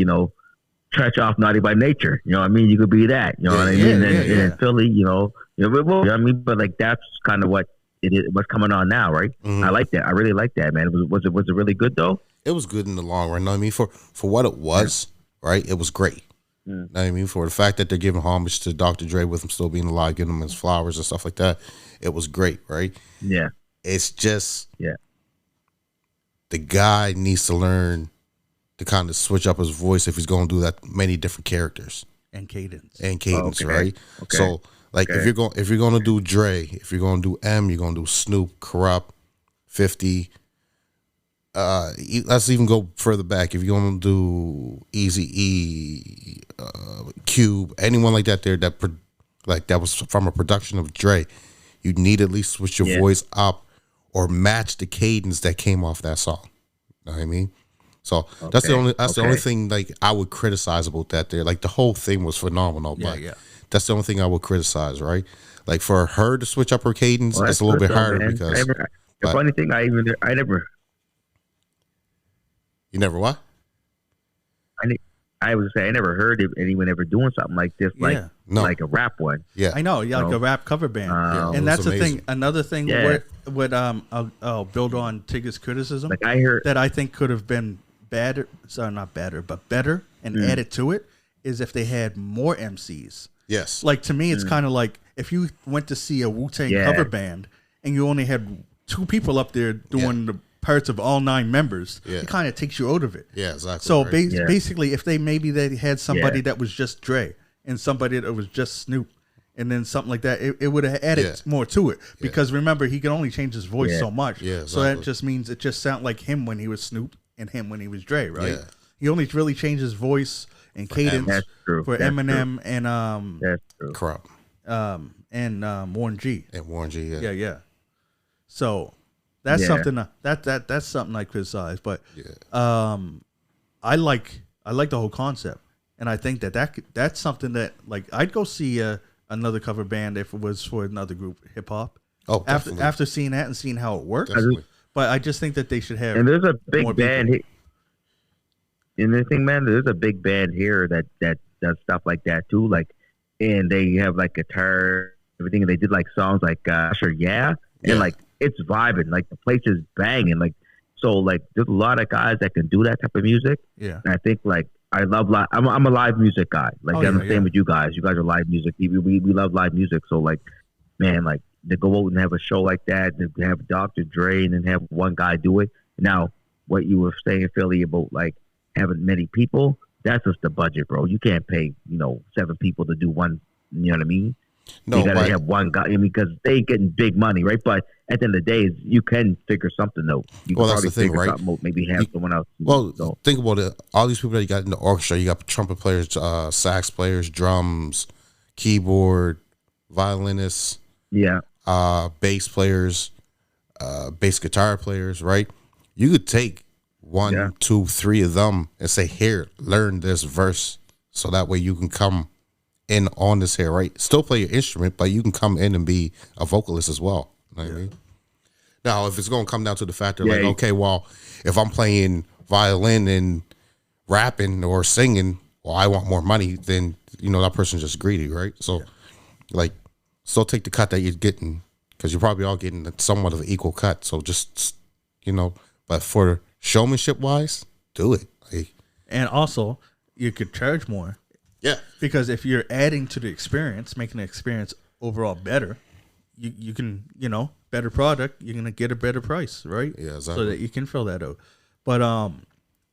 Stretch Off Naughty by Nature. You know what I mean? You could be that. You know what I mean? And in Philly, you know what I mean? But like, that's kind of what it is. What's coming on now, right? Mm-hmm. I like that. I really like that, man. Was it really good though? It was good in the long run. I mean, for what it was, right? It was great. You know what I mean? For the fact that they're giving homage to Dr. Dre with him still being alive, giving him his flowers and stuff like that, it was great, right? Yeah. It's just the guy needs to learn to kind of switch up his voice if he's going to do that many different characters and cadence, right? Okay. So like if you're going to do Dre, if you're going to do M, you're going to do Snoop, Corrupt, 50, let's even go further back. If you want to do Easy E, Cube, anyone like that, that was from a production of Dre, you need at least switch your voice up or match the cadence that came off that song. You know what I mean? So that's the only thing like I would criticize about that there. Like the whole thing was phenomenal, but that's the only thing I would criticize, right? Like for her to switch up her cadence, it's a little bit harder because the funny thing I never. You never what? I would say I never heard of anyone ever doing something like this, like a rap one. Yeah, I know, like a rap cover band, and that's the thing. Another thing, I'll build on Tigger's criticism. Like I heard that I think could have been better, not better, but better, and added to it is if they had more MCs. Yes, like to me, it's kind of like if you went to see a Wu-Tang cover band and you only had 2 people up there doing the parts of all 9 members, it kind of takes you out of it. Yeah, exactly. So basically, if they had somebody that was just Dre and somebody that was just Snoop, and then something like that, it would have added more to it. Because remember, he can only change his voice so much. Yeah, exactly. So that just means it just sounded like him when he was Snoop and him when he was Dre, right? Yeah. He only really changed his voice and cadence for Eminem and that's true. Crop. And Warren G. And Warren G. Yeah. So. That's something that's something I criticize, but I like the whole concept, and I think that's something that like I'd go see another cover band if it was for another group, hip hop. Oh, after seeing that and seeing how it works, but I just think that they should have. And there's a big band here. And the thing, man, there's a big band here that does stuff like that too. Like, and they have like guitar, everything. And they did like songs like Sure and like. It's vibing, like the place is banging, like so. Like there's a lot of guys that can do that type of music. Yeah, and I think like I love live. I'm a live music guy. Like I'm the same with you guys. You guys are live music. We love live music. So like, man, like to go out and have a show like that, to have Dr. Dre and then have one guy do it. Now, what you were saying, Philly, about like having many people, that's just the budget, bro. You can't pay 7 people to do one. You know what I mean? No, you gotta have one guy. I mean, because they getting big money, right? But at the end of the day, you can figure something out. You can that's the thing, right? Out, maybe have someone else. Well, think about it. All these people that you got in the orchestra, you got trumpet players, sax players, drums, keyboard, violinists, bass players, bass guitar players, right? You could take 1, 2, 3 of them and say, "Here, learn this verse," so that way you can come in on this here, right? Still play your instrument, but you can come in and be a vocalist as well. You know what I mean? Now, if it's going to come down to the fact that, like, okay, well, if I'm playing violin and rapping or singing, well, I want more money, then, that person's just greedy, right? So, like, still take the cut that you're getting, because you're probably all getting somewhat of an equal cut. So just, but for showmanship-wise, do it. Like, and also, you could charge more. Yeah, because if you're adding to the experience, making the experience overall better, you can, better product, you're gonna get a better price, right? Yeah, exactly. So that you can fill that out. But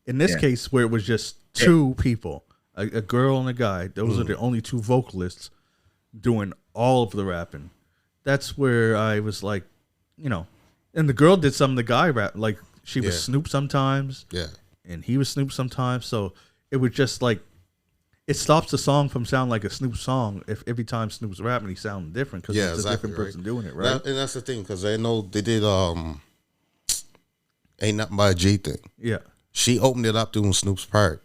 in this case, where it was just 2 people, a girl and a guy, those are the only 2 vocalists doing all of the rapping. That's where I was like, and the girl did some of the guy rap, like she was Snoop sometimes, and he was Snoop sometimes. So it was just like. It stops the song from sounding like a Snoop song if every time Snoop's rapping, he sounds different because it's a different person doing it, right? And that's the thing, because I know they did Ain't Nothing But a G thing. Yeah. She opened it up doing Snoop's part,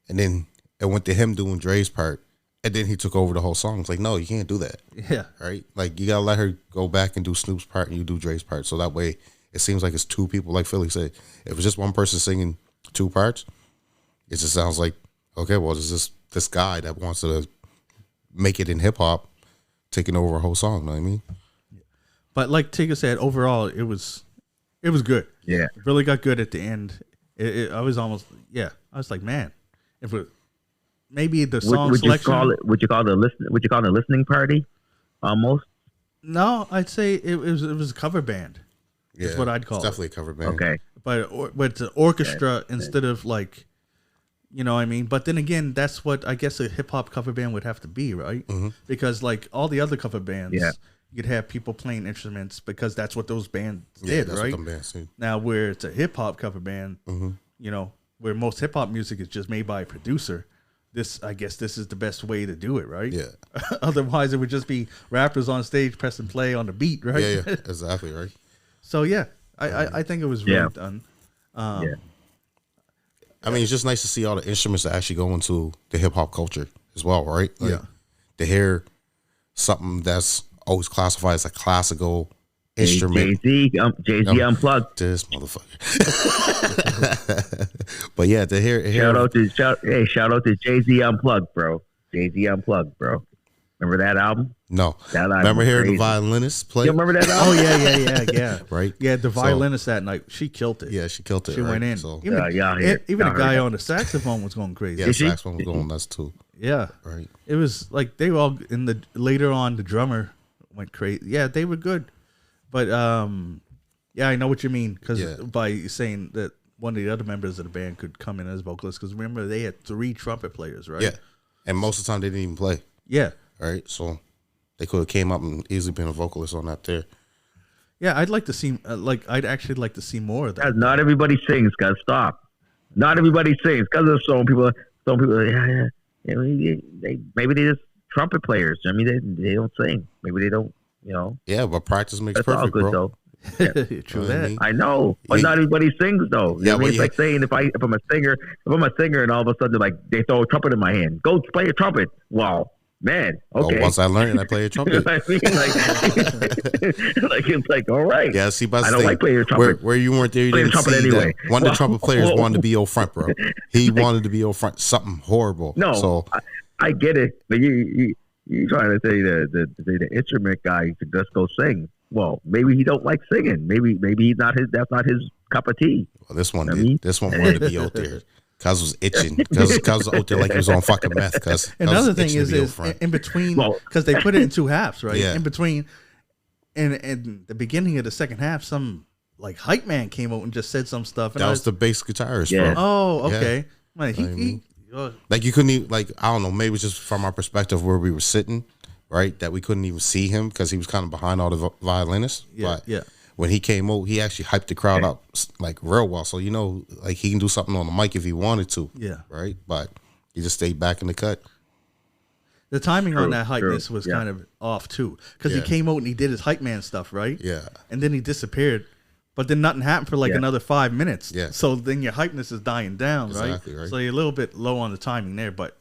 and then it went to him doing Dre's part, and then he took over the whole song. It's like, no, you can't do that. Yeah. Right? Like, you got to let her go back and do Snoop's part, and you do Dre's part. So that way, it seems like it's 2 people, like Philly said. If it's just one person singing 2 parts, it just sounds like, okay, well, this guy that wants to make it in hip hop taking over a whole song. You know what I mean? But like Tigger said, overall it was good. Yeah, it really got good at the end. I was almost I was like, man, if it maybe the song selection. Would you call the listening party? Almost. No, I'd say it was a cover band. Yeah, that's what I'd call it. Definitely a cover band. Okay, but it's an orchestra instead of like. You know what I mean? But then again, that's what I guess a hip hop cover band would have to be, right? Mm-hmm. Because like all the other cover bands, you'd have people playing instruments because that's what those bands did, that's right? What them bands did. Now, where it's a hip hop cover band, you know, where most hip hop music is just made by a producer. I guess this is the best way to do it, right? Yeah. Otherwise, it would just be rappers on stage pressing play on the beat, right? Yeah, exactly, right. So yeah, I think it was really done. Yeah. I mean, it's just nice to see all the instruments that actually go into the hip hop culture as well, right? Like, Yeah. To hear something that's always classified as a classical instrument. Jay-Z unplugged. This motherfucker. But yeah, to hear Shout out to Jay-Z unplugged, bro. Jay-Z unplugged, bro. Remember that album? No. That album Remember was hearing crazy. the violinist play? You remember that album? Oh yeah. Right? Yeah, the violinist that night, she killed it. Yeah, she killed it. She right? went in. So, Even, y'all even the heard guy that. on the saxophone was going crazy. yeah, the saxophone was going nuts too. Yeah. Right. It was like they were all in the later on. The drummer went crazy. Yeah, they were good, but yeah, I know what you mean because by saying that one of the other members of the band could come in as vocalist because remember they had 3 trumpet players, right? Yeah, and most of the time they didn't even play. Yeah. Right. So they could have came up and easily been a vocalist on that there. Yeah, I'd like to see I'd actually like to see more of that. Guys, not everybody sings, guys. Stop. Not everybody sings because there's some people. Yeah. Maybe they just trumpet players. I mean, they don't sing. Maybe they don't. You know. Yeah, but practice makes That's perfect, all good bro. though. True that. I know, but not everybody sings though. Yeah, I mean, it's like saying if I'm a singer and all of a sudden like they throw a trumpet in my hand, go play a trumpet. Wow, man. Okay. Well, once I learned, I play a trumpet. You know what I mean? Like it's like all right. Yeah, see, but I don't like playing a trumpet. Where you weren't there, you Play the didn't trumpet see anyway. that one of the trumpet players wanted to be your front, bro. He wanted to be your front, something horrible. No, so I get it, but you trying to say the instrument guy to just go sing. Well, maybe he don't like singing. Maybe he's not his. That's not his cup of tea. well, this one I did. mean- This one wanted to be out there. Cuz was itching. Cuz was out there like he was on fucking meth. Cuz Another thing is in between because they put it in 2 halves, right? Yeah. In between, and the beginning of the second half, some like hype man came out and just said some stuff. And that I was the bass guitarist, Yeah. bro. Oh, Yeah. okay. Like, Like you couldn't even, like, I don't know, maybe it's just from our perspective where we were sitting, right? That we couldn't even see him because he was kind of behind all the violinists. Yeah, But yeah. when he came out, he actually hyped the crowd up like real well. So, you know, like he can do something on the mic if he wanted to. Yeah. Right? But he just stayed back in the cut. The timing on that true. hypeness was Yeah. kind of off too, because he Yeah. came out and he did his hype man stuff, right? Yeah. And then he disappeared, but then nothing happened for like Yeah. another 5 minutes. Yeah. So then your hypeness is dying down, Exactly, right. So you're a little bit low on the timing there, but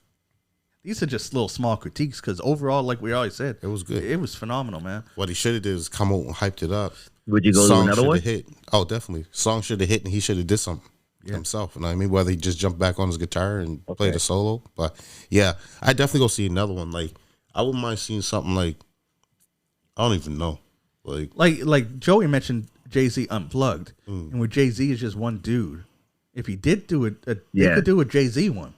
these are just little small critiques because overall, like we always said, It was good. It was phenomenal, man. What he should have did is come out and hyped it up. Would you go to Song another shoulda one? hit. Oh, definitely. Song should have hit and he should have did something himself. You know what I mean? Whether he just jumped back on his guitar and played a solo. But yeah, I definitely go see another one. Like, I wouldn't mind seeing something like, I don't even know. Like Joey mentioned Jay-Z Unplugged, and with Jay-Z is just one dude. If he did do it, he could do a Jay-Z one,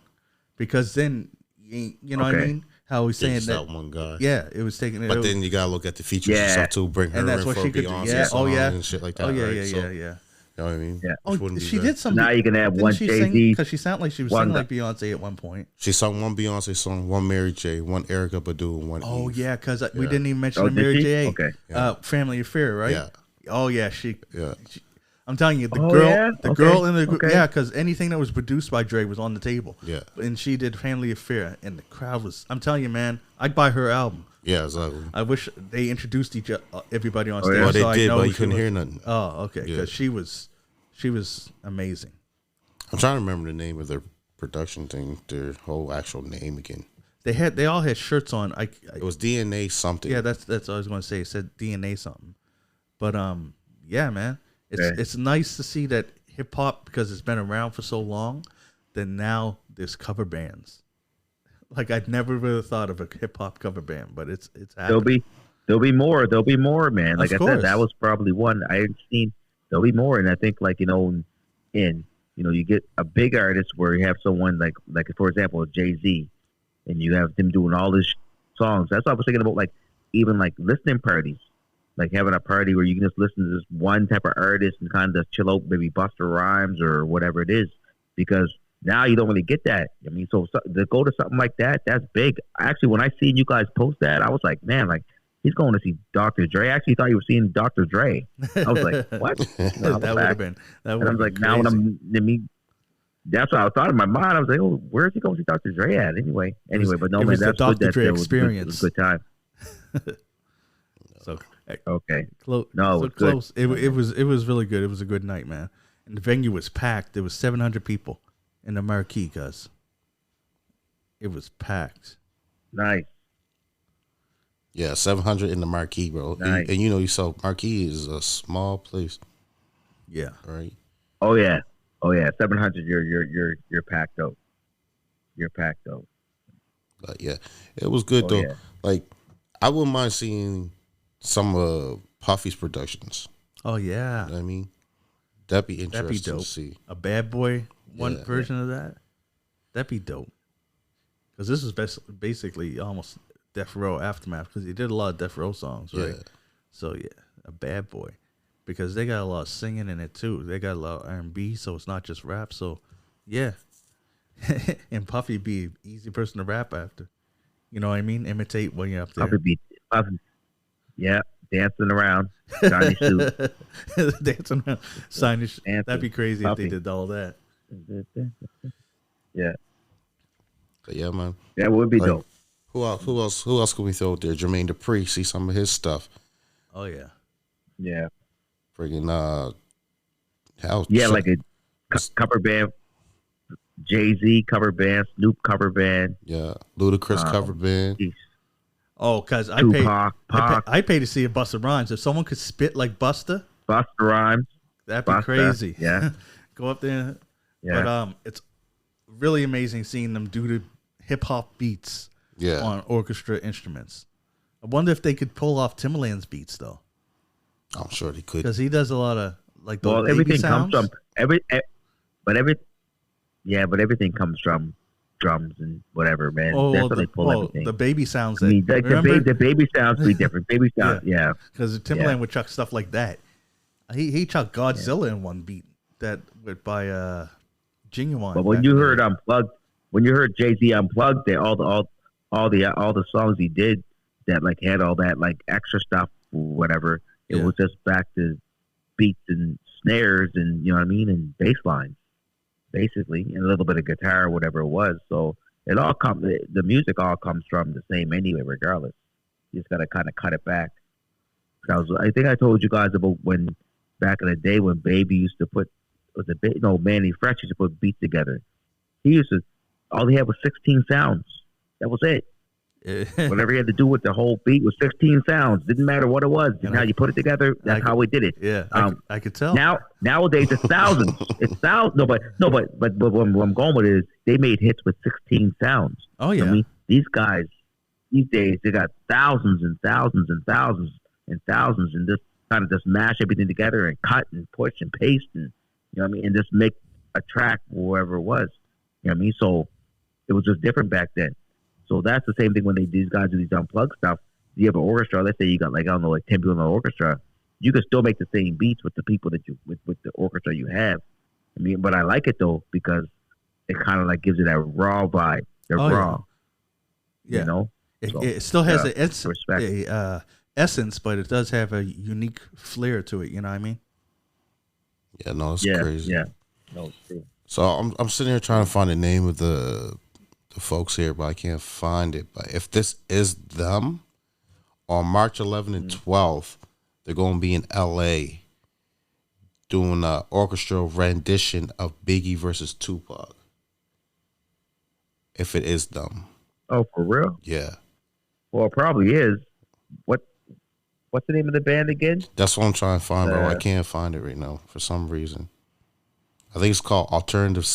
because then you know what I mean. How he's saying just that one guy. Yeah, it was taking it. But then you gotta look at the features and Yeah. stuff too. Bring her and that's in what for she a could do. Beyonce Yeah. song Oh yeah. and shit like that. Oh yeah, right? yeah, So, yeah. You know what I mean? Yeah. Which wouldn't be She bad. did some. Now you can have didn't one she sing- Jay-Z, because she sounded like she was one- singing like Beyonce at one point. She sung one Beyonce song, one Mary J, one Erykah Badu, and one Oh Eve. yeah, because we Yeah. didn't even mention Oh, the Mary did she? J. Okay. Family Affair, right? Yeah. Oh yeah, she. Yeah. I'm telling you, the Oh, girl, yeah? the Okay. girl in the group, Okay. yeah, because anything that was produced by Dre was on the table. Yeah. And she did Family Affair, and the crowd was. I'm telling you, man, I'd buy her album. Yeah, exactly. I wish they introduced everybody on Oh, stage. yeah. Well, they so I did, know but you she couldn't was- hear nothing. Oh, okay, Yeah. because she was amazing. I'm trying to remember the name of their production thing, their whole actual name again. They all had shirts on. It was DNA something. Yeah, that's what I was going to say. It said DNA something. But yeah, man, Yeah. it's nice to see that hip hop, because it's been around for so long, that now there's cover bands. Like I'd never really thought of a hip hop cover band, but it's happening. There'll be more, man. Like Of I course. said, that was probably one I had seen. There'll be more, and I think like you get a big artist where you have someone like for example Jay-Z, and you have them doing all his songs. That's what I was thinking about, like even like listening parties, like having a party where you can just listen to this one type of artist and kind of chill out, maybe Busta Rhymes or whatever it is, because now you don't really get that. I mean, so to go to something like that, that's big. Actually, when I seen you guys post that, I was like, man, like he's going to see Dr. Dre. I actually thought you were seeing Dr. Dre. I was like, what? No, that would have been. That would and I was like, now when that's what I thought in my mind. I was like, oh, where's he going to see Dr. Dre at anyway? But no, man, that's good. Dre that experience. It was a good time. So okay, close. No, so close. It was really good. It was a good night, man. And the venue was packed. There was 700 people in the marquee, cuz it was packed. Nice. Yeah, 700 in the marquee, bro. Nice. And you know yourself, marquee is a small place. Yeah. Right. Oh yeah. 700. You're packed out. You're packed out. But yeah, it was good though. Yeah. Like, I wouldn't mind seeing some of Puffy's productions. Oh yeah. You know what I mean, that'd be interesting. That'd be dope. To see a Bad Boy version of that. That'd be dope. Because this is basically almost Death Row aftermath. Because he did a lot of Death Row songs, right? Yeah. So yeah, a Bad Boy. Because they got a lot of singing in it too. They got a lot of R&B, so it's not just rap. So yeah, and Puffy be an easy person to rap after. You know what I mean? Imitate when you're up there. Puffy. Yeah, dancing around, shiny suit. Dancing around, shiny suit. That'd be crazy Puffy. If they did all that. Yeah. But yeah, man. That would be dope. Who else can we throw out there? Jermaine Dupri, see some of his stuff. Oh yeah. Yeah. Friggin' like a cover band. Jay-Z cover band, Snoop cover band. Yeah. Ludacris cover band. Oh, because I pay to see a Busta Rhymes. If someone could spit like Busta Rhymes, that'd be crazy. Yeah. Go up there. Yeah. But it's really amazing seeing them do the hip hop beats on orchestra instruments. I wonder if they could pull off Timbaland's beats though. I'm sure they could. Because he does a lot of like the baby everything sounds. comes from but everything comes from drums and whatever, man. That's how they pull everything. The baby sounds. The baby sounds be different. Baby sounds, yeah. Because Timbaland would chuck stuff like that. He chucked Godzilla in one beat that by Genuine. But when you heard Unplugged, when you heard Jay-Z Unplugged, all the songs he did that like had all that like extra stuff, whatever. It was just back to beats and snares and you know what I mean, and bass lines, basically, and a little bit of guitar, whatever it was. So it all the music all comes from the same anyway, regardless. You just gotta kind of cut it back. I think I told you guys about when back in the day when Baby used to put Manny Fresh used to put beats together. He used to all he had was 16 sounds. That was it. Whatever he had to do with the whole beat was 16 sounds. Didn't matter what it was. And how you put it together, that's how we did it. Yeah, I could tell. Nowadays it's thousands. It's thousands. But what I'm going with is they made hits with 16 sounds. Oh yeah. I mean, these guys these days they got thousands and thousands and thousands and thousands, and just kind of just mash everything together and cut and push and paste and you know what I mean, and just make a track wherever it was. You know what I mean? So it was just different back then. So that's the same thing when these guys do these unplugged stuff. You have an orchestra. Let's say you got like 10 people in the orchestra. You can still make the same beats with the people that you with the orchestra you have. I mean, but I like it though because it kind of like gives it that raw vibe. They're raw. Yeah. You know, it still has a essence, but it does have a unique flair to it. You know what I mean? Yeah. No, it's crazy. Yeah. No, it's true. So I'm sitting here trying to find the name of the folks here, but I can't find it. But if this is them, on March 11th and 12th, they're going to be in L.A. doing an orchestral rendition of Biggie versus Tupac. If it is them. Oh, for real? Yeah. Well, it probably is. What's the name of the band again? That's what I'm trying to find, bro. I can't find it right now for some reason. I think it's called Alternative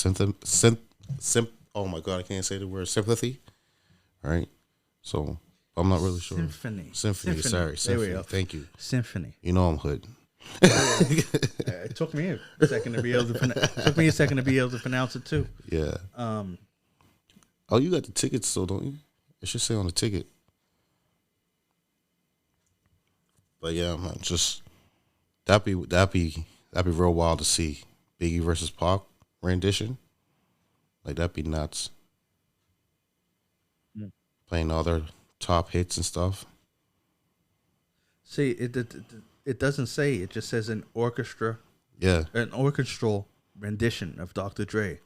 Oh my God, I can't say the word sympathy. Right? So I'm not really sure. Symphony. Sorry. Symphony. Thank you. Symphony. You know I'm hood. It took me a second to be able to pronounce it too. Yeah. Oh, you got the tickets still, don't you? It should say on the ticket. But yeah, man, just that'd be real wild to see Biggie versus Pac rendition. Like that'd be nuts. Playing all their top hits and stuff. See, it doesn't say. It just says an orchestral rendition of Dr. Dre.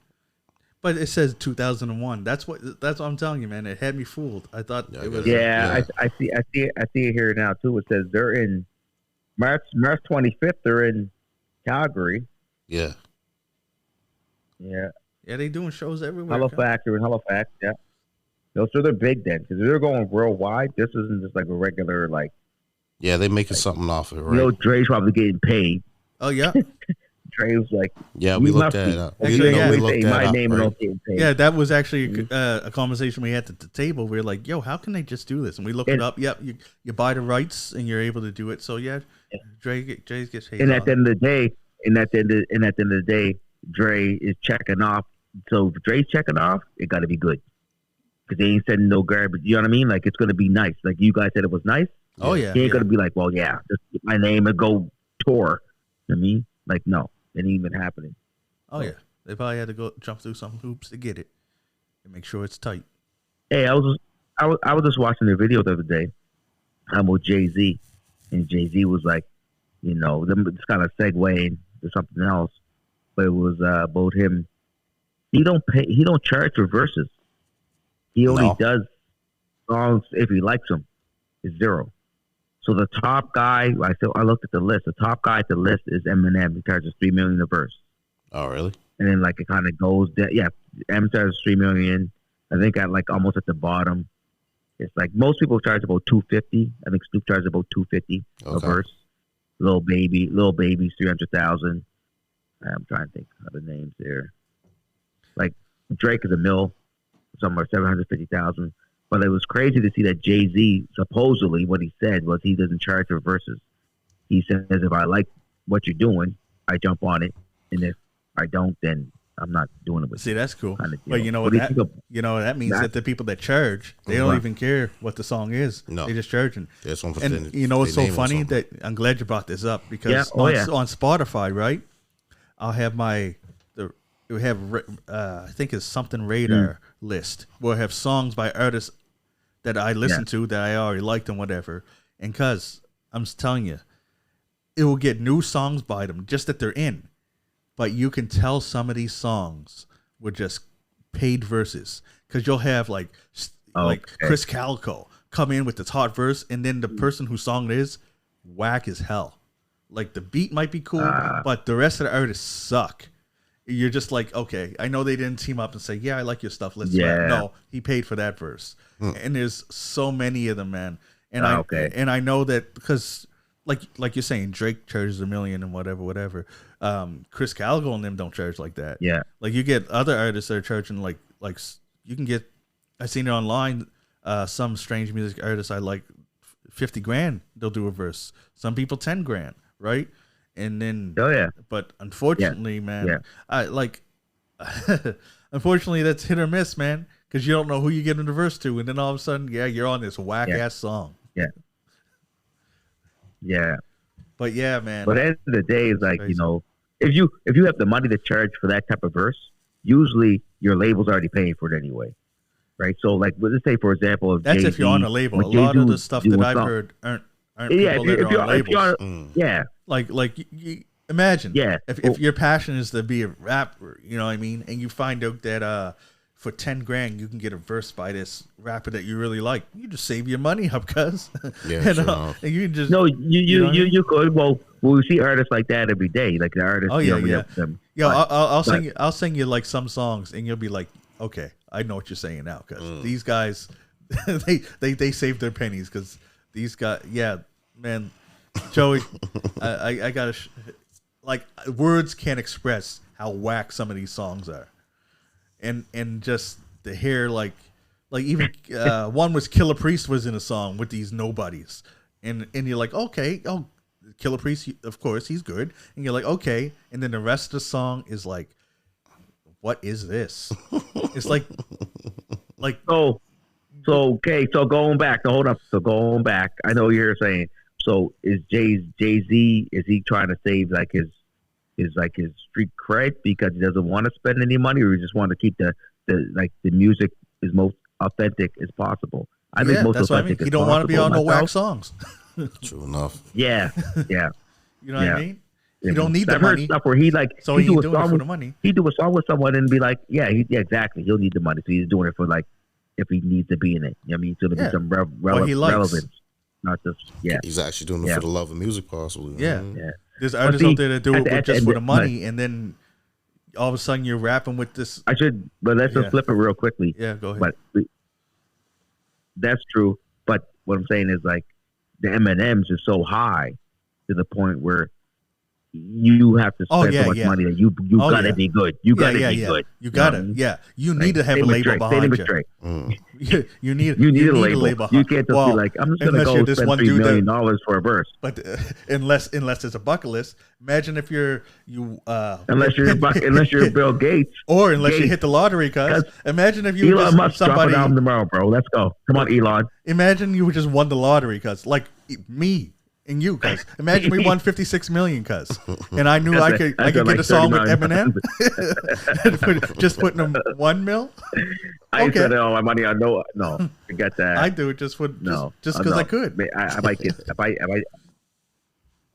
But it says 2001. That's what I'm telling you, man. It had me fooled. I thought it was. Yeah, I see it here now too. It says they're in March 25th. They're in Calgary. Yeah. Yeah. Yeah, they doing shows everywhere. Halifax. They're in Halifax. Yeah. No, so they're big then, because they're going worldwide. This isn't just like a regular like. Yeah, they're making something off it, right? You know, Dre's probably getting paid. Oh yeah. Dre was like, yeah, we looked at it up. Actually, we looked at my up, name right? and getting paid. Yeah, that was actually a conversation we had at the table. We were like, "Yo, how can they just do this?" And we looked it up. Yep, you buy the rights and you're able to do it. So yeah, Dre gets paid. And at the end of the day, Dre is checking off. So if Dre's checking off, it got to be good, because they ain't sending no garbage. You know what I mean? Like, it's gonna be nice. Like you guys said, it was nice. Oh yeah, he ain't gonna be like, well, yeah, just get my name and go tour. You know what I mean, like, no, it ain't even happening. Oh yeah, they probably had to go jump through some hoops to get it and make sure it's tight. Hey, I was just watching the video the other day. I'm with Jay-Z, and Jay-Z was like, you know, it's kind of segueing to something else, but it was about him. He don't charge for verses. He only does songs if he likes them. It's zero. So the top guy, I looked at the list. The top guy at the list is Eminem. He charges $3 million a verse. Oh, really? And then like it kind of goes down. Yeah, Eminem charges $3 million. I think at like almost at the bottom, it's like most people charge about $250. I think Snoop charges about $250 a verse. Lil Baby's $300,000. I'm trying to think of the names here. Like Drake is a mill, somewhere $750,000. But it was crazy to see that Jay-Z, supposedly what he said was he doesn't charge for verses. He says, if I like what you're doing, I jump on it. And if I don't, then I'm not doing it with you. See, that's cool. Kind of, but you know what that means that the people that charge, they don't even care what the song is. No. They're just charging. And you know what's so funny? That I'm glad you brought this up, because on Spotify, right? I'll have I think it's something radar list where I have songs by artists that I listen to that I already liked and whatever. And cause I'm just telling you, it will get new songs by them just that they're in. But you can tell some of these songs were just paid verses, because you'll have like Chris Calico come in with this hot verse, and then the person whose song it is whack as hell. Like the beat might be cool, but the rest of the artists suck. You're just like, okay, I know they didn't team up and say, yeah, I like your stuff. Let's no, he paid for that verse. And there's so many of them, man. And I know that because like you're saying, Drake charges $1 million and whatever. Chris Calico and them don't charge like that. Yeah. Like you get other artists that are charging like you can get, I seen it online, some strange music artists I like, $50,000 they'll do a verse. Some people $10,000, right? And then, but unfortunately, man, I like, unfortunately, that's hit or miss, man, because you don't know who you get in the verse to, and then all of a sudden, you're on this whack ass song. Yeah. But yeah, man. But at the end of the day, it's like, you know, if you have the money to charge for that type of verse, usually your label's already paying for it anyway, right? So, like, let's say for example, that's Jay-Z, if you're on a label. A lot of the stuff that I've heard aren't people that are on labels. Like imagine, if your passion is to be a rapper, you know what I mean, and you find out that for $10,000 you can get a verse by this rapper that you really like, you just save your money up, cuz. And you just you could. Well, we see artists like that every day, like the artists. I'll sing you like some songs, and you'll be like, okay, I know what you're saying now, because these guys, they save their pennies, because these guys, man. Joey, I gotta words can't express how whack some of these songs are, and just to hear like even one was Killer Priest was in a song with these nobodies, and you're like, okay, Killer Priest, of course he's good, and you're like, okay, and then the rest of the song is like, what is this? It's like so okay, so going back, I know you're saying. So is Jay-Z, is he trying to save like his street cred because he doesn't want to spend any money, or he just want to keep the music as most authentic as possible? I think most that's authentic. What I mean. He don't want to be on no whack songs. True enough. Yeah. Yeah. You know what I mean? Yeah. You don't need the I've heard money. stuff where he so he he's do a doing it song for with, the money. he do a song with someone and be like, yeah, exactly. He'll need the money, so he's doing it for like if he needs to be in it. You know what I mean, so to be some relevance, not just He's actually doing it for the love of music, possibly. Yeah, yeah. There's artists out there that do it just for the money, and then all of a sudden you're rapping with this. But let's just flip it real quickly. Yeah, go ahead. But that's true. But what I'm saying is like the M&Ms are so high to the point where you have to spend so much money that you gotta be good. You gotta be good. You gotta, You need to have a label behind you. You need a label. You can't just be like, I'm just gonna go spend $3 million for a verse. But unless it's a bucket list, imagine if unless you're Bill Gates, or unless you hit the lottery. Cause imagine if you Elon Musk drop an album tomorrow, bro. Let's go. Come on, Elon. Imagine you just won the lottery, cause like me. And you, cuz imagine we won 56 million, cuz, and I knew I could get a song with Eminem, just putting them 1 mil. I spent all my money on no, forget that. I do it just because I could. I might get if I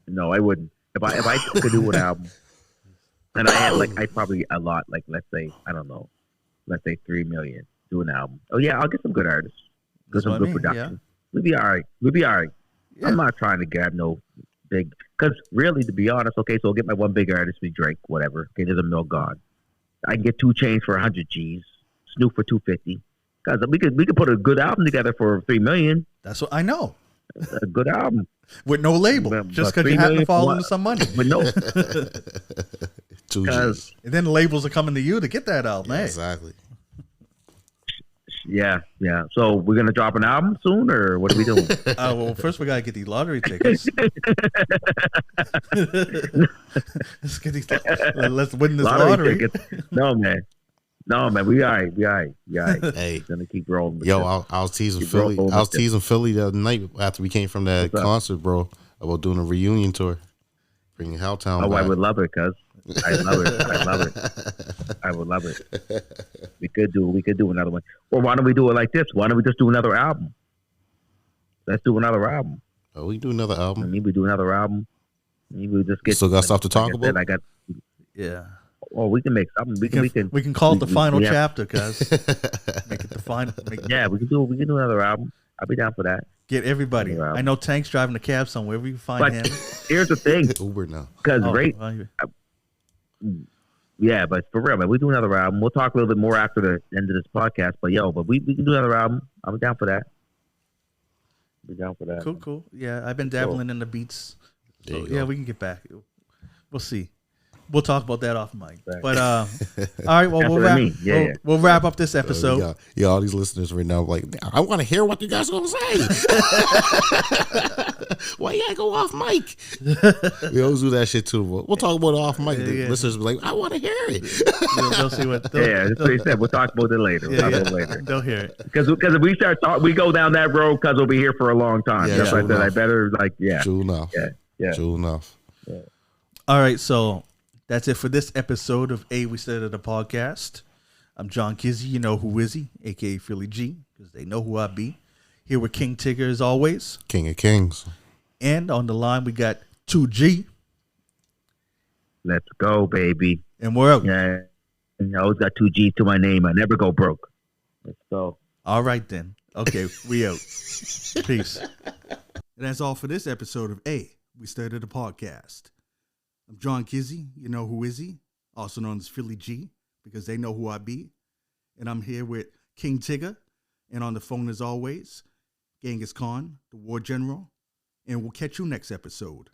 no, I wouldn't. If I could do an album, and I had I'd probably a lot let's say 3 million do an album. Oh yeah, I'll get some good artists, get some good production. Yeah. We'll be all right. Yeah. I'm not trying to grab no big, because really, to be honest, okay, so I'll get my one big artist, be Drake, whatever. Okay, there's a mil gone. I can get 2 Chainz for 100 G's, Snoop for 250. Because we could put a good album together for 3 million. That's what I know. A good album with no label, just because you happen to fall into some money. But no, 2 G's. And then the labels are coming to you to get that album. Yeah, exactly. Yeah. So we're gonna drop an album soon, or what are we doing? Well, first we gotta get these lottery tickets. Let's get these. Let's win this lottery. Tickets. No man, we all right. Hey, gonna keep rolling. Yo, I was teasing Philly. I was teasing Philly the other night after we came from that concert, bro, about doing a reunion tour, bringing Helltown. Oh, back. I would love it, cuz. I love it. I would love it. We could do another one. Or why don't we do it like this? Why don't we just do another album? Let's do another album. Oh, we can do another album. Maybe we do another album. Maybe we just get. Still got stuff to talk about. Yeah. Oh, we can make something. We can call it the final chapter, cuz. Make it the final. Yeah, we can do another album. I'll be down for that. Get everybody. I know Tank's driving a cab somewhere. We can find him. Here's the thing. Uber now. Because yeah, but for real, man, we do another album. We'll talk a little bit more after the end of this podcast. But we can do another album. I'm down for that. Cool. Yeah, I've been dabbling in the beats. So, yeah, we can get back. We'll see. We'll talk about that off mic. But all right, well we'll wrap up this episode. All these listeners right now like, I want to hear what you guys are gonna say. Why you gotta go off mic? We always do that shit too. We'll talk about it off mic. The listeners be like, I want to hear it. They'll see what. That's what they said. We'll talk about it later. They'll hear it. Because if we start talking, we go down that road because we'll be here for a long time. That's why I said I better True enough. Yeah. True enough. Yeah. All right, so that's it for this episode of We Started the Podcast. I'm John Kizzy. You know who is he, a.k.a. Philly G, because they know who I be. Here with King Tigger as always. King of Kings. And on the line, we got 2G. Let's go, baby. And we're out. Yeah. I always got 2 G's to my name. I never go broke. Let's go. All right, then. Okay, we out. Peace. And that's all for this episode of We Started the Podcast. I'm John Kizzy. You know who is he? Also known as Philly G, because they know who I be. And I'm here with King Tigger. And on the phone as always, Genghis Khan, the war general. And we'll catch you next episode.